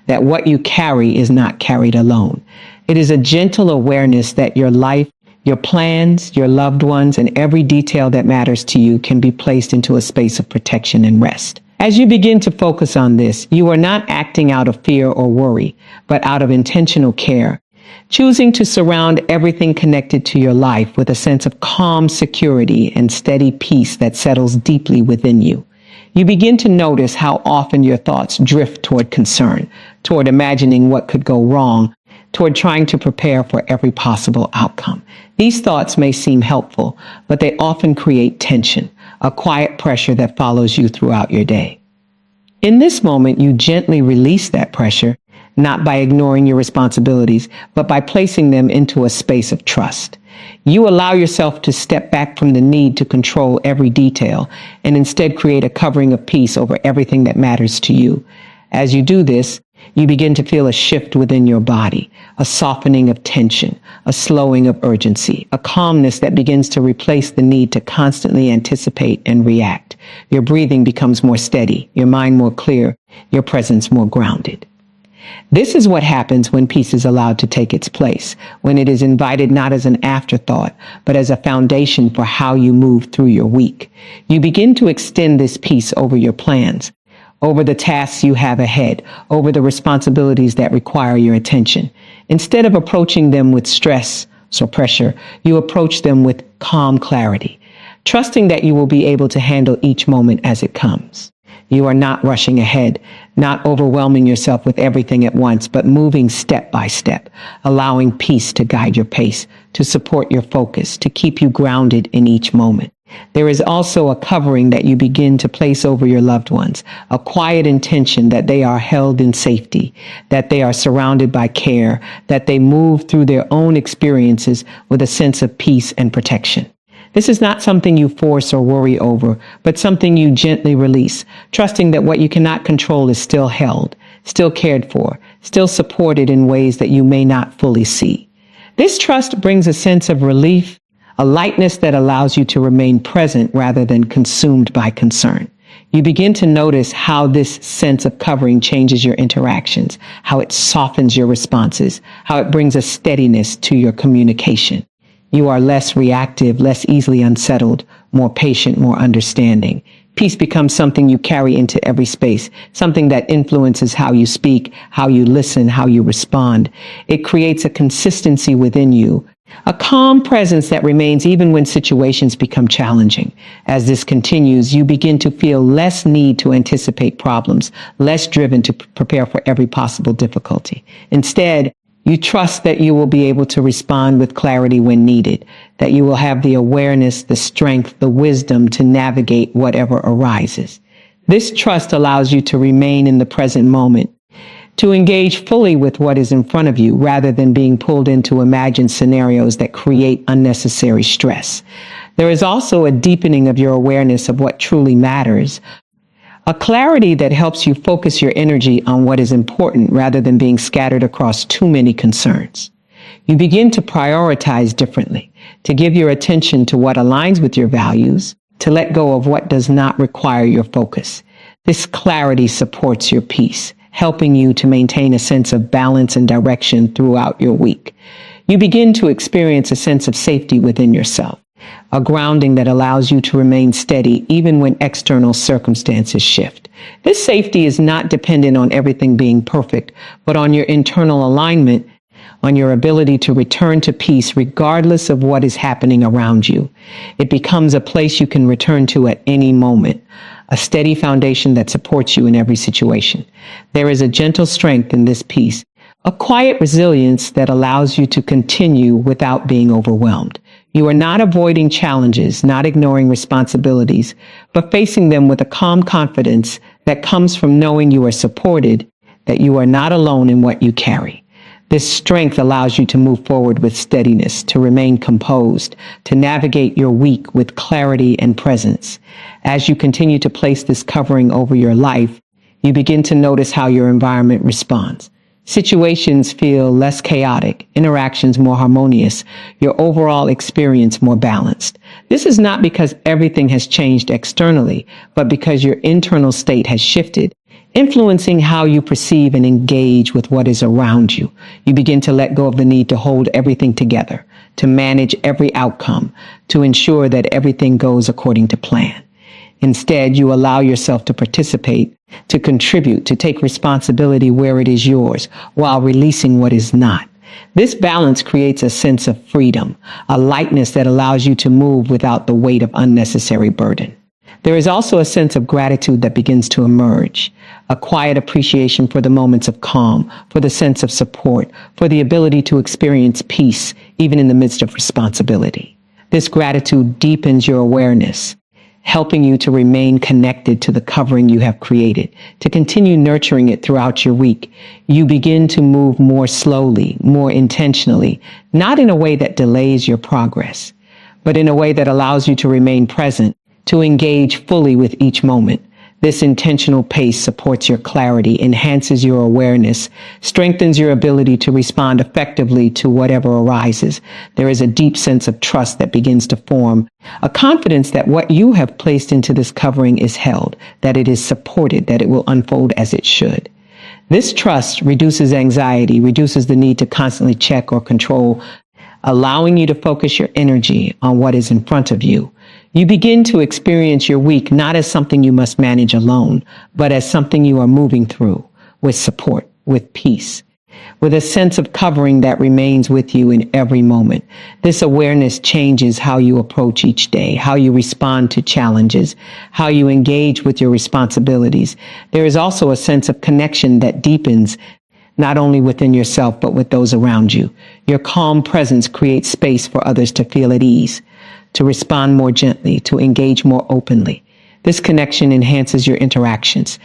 that what you carry is not carried alone. It is a gentle awareness that your life, your plans, your loved ones, and every detail that matters to you can be placed into a space of protection and rest. As you begin to focus on this, you are not acting out of fear or worry, but out of intentional care, choosing to surround everything connected to your life with a sense of calm security and steady peace that settles deeply within you. You begin to notice how often your thoughts drift toward concern, toward imagining what could go wrong, toward trying to prepare for every possible outcome. These thoughts may seem helpful, but they often create tension, a quiet pressure that follows you throughout your day. In this moment, you gently release that pressure, not by ignoring your responsibilities, but by placing them into a space of trust. You allow yourself to step back from the need to control every detail and instead create a covering of peace over everything that matters to you. As you do this, you begin to feel a shift within your body, a softening of tension, a slowing of urgency, a calmness that begins to replace the need to constantly anticipate and react. Your breathing becomes more steady, your mind more clear, your presence more grounded. This is what happens when peace is allowed to take its place, when it is invited not as an afterthought, but as a foundation for how you move through your week. You begin to extend this peace over your plans, over the tasks you have ahead, over the responsibilities that require your attention. Instead of approaching them with stress or pressure, you approach them with calm clarity, trusting that you will be able to handle each moment as it comes. You are not rushing ahead, not overwhelming yourself with everything at once, but moving step by step, allowing peace to guide your pace, to support your focus, to keep you grounded in each moment. There is also a covering that you begin to place over your loved ones, a quiet intention that they are held in safety, that they are surrounded by care, that they move through their own experiences with a sense of peace and protection. This is not something you force or worry over, but something you gently release, trusting that what you cannot control is still held, still cared for, still supported in ways that you may not fully see. This trust brings a sense of relief, a lightness that allows you to remain present rather than consumed by concern. You begin to notice how this sense of covering changes your interactions, how it softens your responses, how it brings a steadiness to your communication. You are less reactive, less easily unsettled, more patient, more understanding. Peace becomes something you carry into every space, something that influences how you speak, how you listen, how you respond. It creates a consistency within you, A calm presence that remains even when situations become challenging. As this continues, you begin to feel less need to anticipate problems, less driven to prepare for every possible difficulty. Instead, you trust that you will be able to respond with clarity when needed, that you will have the awareness, the strength, the wisdom to navigate whatever arises. This trust allows you to remain in the present moment, to engage fully with what is in front of you rather than being pulled into imagined scenarios that create unnecessary stress. There is also a deepening of your awareness of what truly matters, a clarity that helps you focus your energy on what is important rather than being scattered across too many concerns. You begin to prioritize differently, to give your attention to what aligns with your values, to let go of what does not require your focus. This clarity supports your peace, helping you to maintain a sense of balance and direction throughout your week. You begin to experience a sense of safety within yourself, a grounding that allows you to remain steady even when external circumstances shift. This safety is not dependent on everything being perfect, but on your internal alignment, on your ability to return to peace regardless of what is happening around you. It becomes a place you can return to at any moment, a steady foundation that supports you in every situation. There is a gentle strength in this peace, a quiet resilience that allows you to continue without being overwhelmed. You are not avoiding challenges, not ignoring responsibilities, but facing them with a calm confidence that comes from knowing you are supported, that you are not alone in what you carry. This strength allows you to move forward with steadiness, to remain composed, to navigate your week with clarity and presence. As you continue to place this covering over your life, you begin to notice how your environment responds. Situations feel less chaotic, interactions more harmonious, your overall experience more balanced. This is not because everything has changed externally, but because your internal state has shifted, influencing how you perceive and engage with what is around you. You begin to let go of the need to hold everything together, to manage every outcome, to ensure that everything goes according to plan. Instead, you allow yourself to participate, to contribute, to take responsibility where it is yours, while releasing what is not. This balance creates a sense of freedom, a lightness that allows you to move without the weight of unnecessary burden. There is also a sense of gratitude that begins to emerge, a quiet appreciation for the moments of calm, for the sense of support, for the ability to experience peace, even in the midst of responsibility. This gratitude deepens your awareness, helping you to remain connected to the covering you have created, to continue nurturing it throughout your week. You begin to move more slowly, more intentionally, not in a way that delays your progress, but in a way that allows you to remain present, to engage fully with each moment. This intentional pace supports your clarity, enhances your awareness, strengthens your ability to respond effectively to whatever arises. There is a deep sense of trust that begins to form, a confidence that what you have placed into this covering is held, that it is supported, that it will unfold as it should. This trust reduces anxiety, reduces the need to constantly check or control, allowing you to focus your energy on what is in front of you. You begin to experience your week not as something you must manage alone, but as something you are moving through with support, with peace, with a sense of covering that remains with you in every moment. This awareness changes how you approach each day, how you respond to challenges, how you engage with your responsibilities. There is also a sense of connection that deepens not only within yourself, but with those around you. Your calm presence creates space for others to feel at ease, to respond more gently, to engage more openly. This connection enhances your interactions,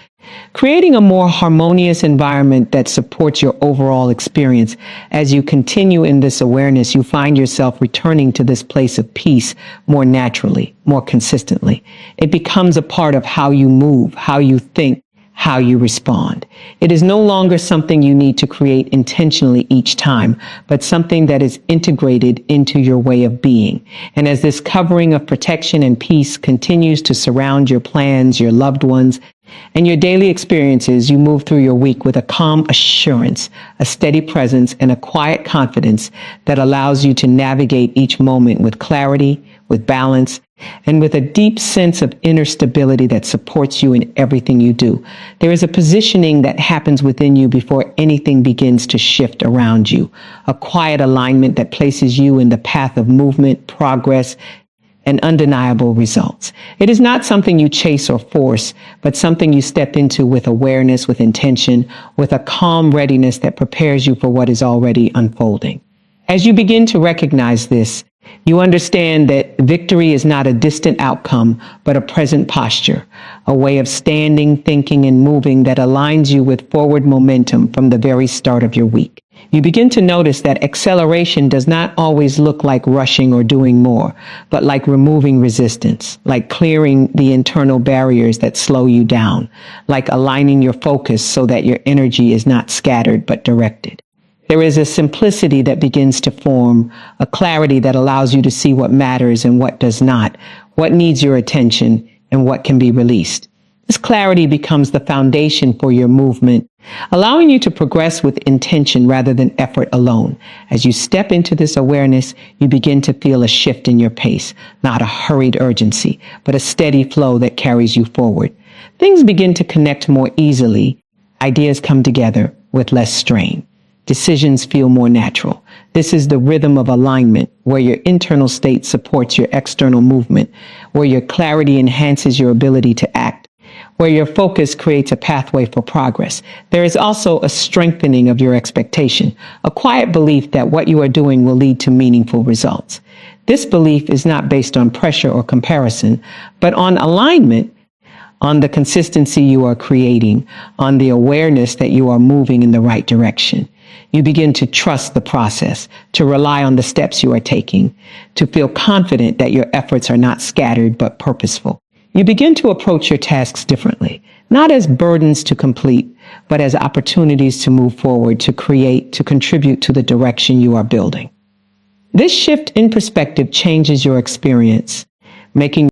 creating a more harmonious environment that supports your overall experience. As you continue in this awareness, you find yourself returning to this place of peace more naturally, more consistently. It becomes a part of how you move, how you think, how you respond. It is no longer something you need to create intentionally each time, but something that is integrated into your way of being. And as this covering of protection and peace continues to surround your plans, your loved ones, and your daily experiences, you move through your week with a calm assurance, a steady presence, and a quiet confidence that allows you to navigate each moment with clarity, with balance, and with a deep sense of inner stability that supports you in everything you do. There is a positioning that happens within you before anything begins to shift around you, a quiet alignment that places you in the path of movement, progress, and undeniable results. It is not something you chase or force, but something you step into with awareness, with intention, with a calm readiness that prepares you for what is already unfolding. As you begin to recognize this, you understand that victory is not a distant outcome, but a present posture, a way of standing, thinking, and moving that aligns you with forward momentum from the very start of your week. You begin to notice that acceleration does not always look like rushing or doing more, but like removing resistance, like clearing the internal barriers that slow you down, like aligning your focus so that your energy is not scattered but directed. There is a simplicity that begins to form, a clarity that allows you to see what matters and what does not, what needs your attention and what can be released. This clarity becomes the foundation for your movement, allowing you to progress with intention rather than effort alone. As you step into this awareness, you begin to feel a shift in your pace, not a hurried urgency, but a steady flow that carries you forward. Things begin to connect more easily. Ideas come together with less strain. Decisions feel more natural. This is the rhythm of alignment, where your internal state supports your external movement, where your clarity enhances your ability to act, where your focus creates a pathway for progress. There is also a strengthening of your expectation, a quiet belief that what you are doing will lead to meaningful results. This belief is not based on pressure or comparison, but on alignment, on the consistency you are creating, on the awareness that you are moving in the right direction. You begin to trust the process, to rely on the steps you are taking, to feel confident that your efforts are not scattered but purposeful. You begin to approach your tasks differently, not as burdens to complete, but as opportunities to move forward, to create, to contribute to the direction you are building. This shift in perspective changes your experience, making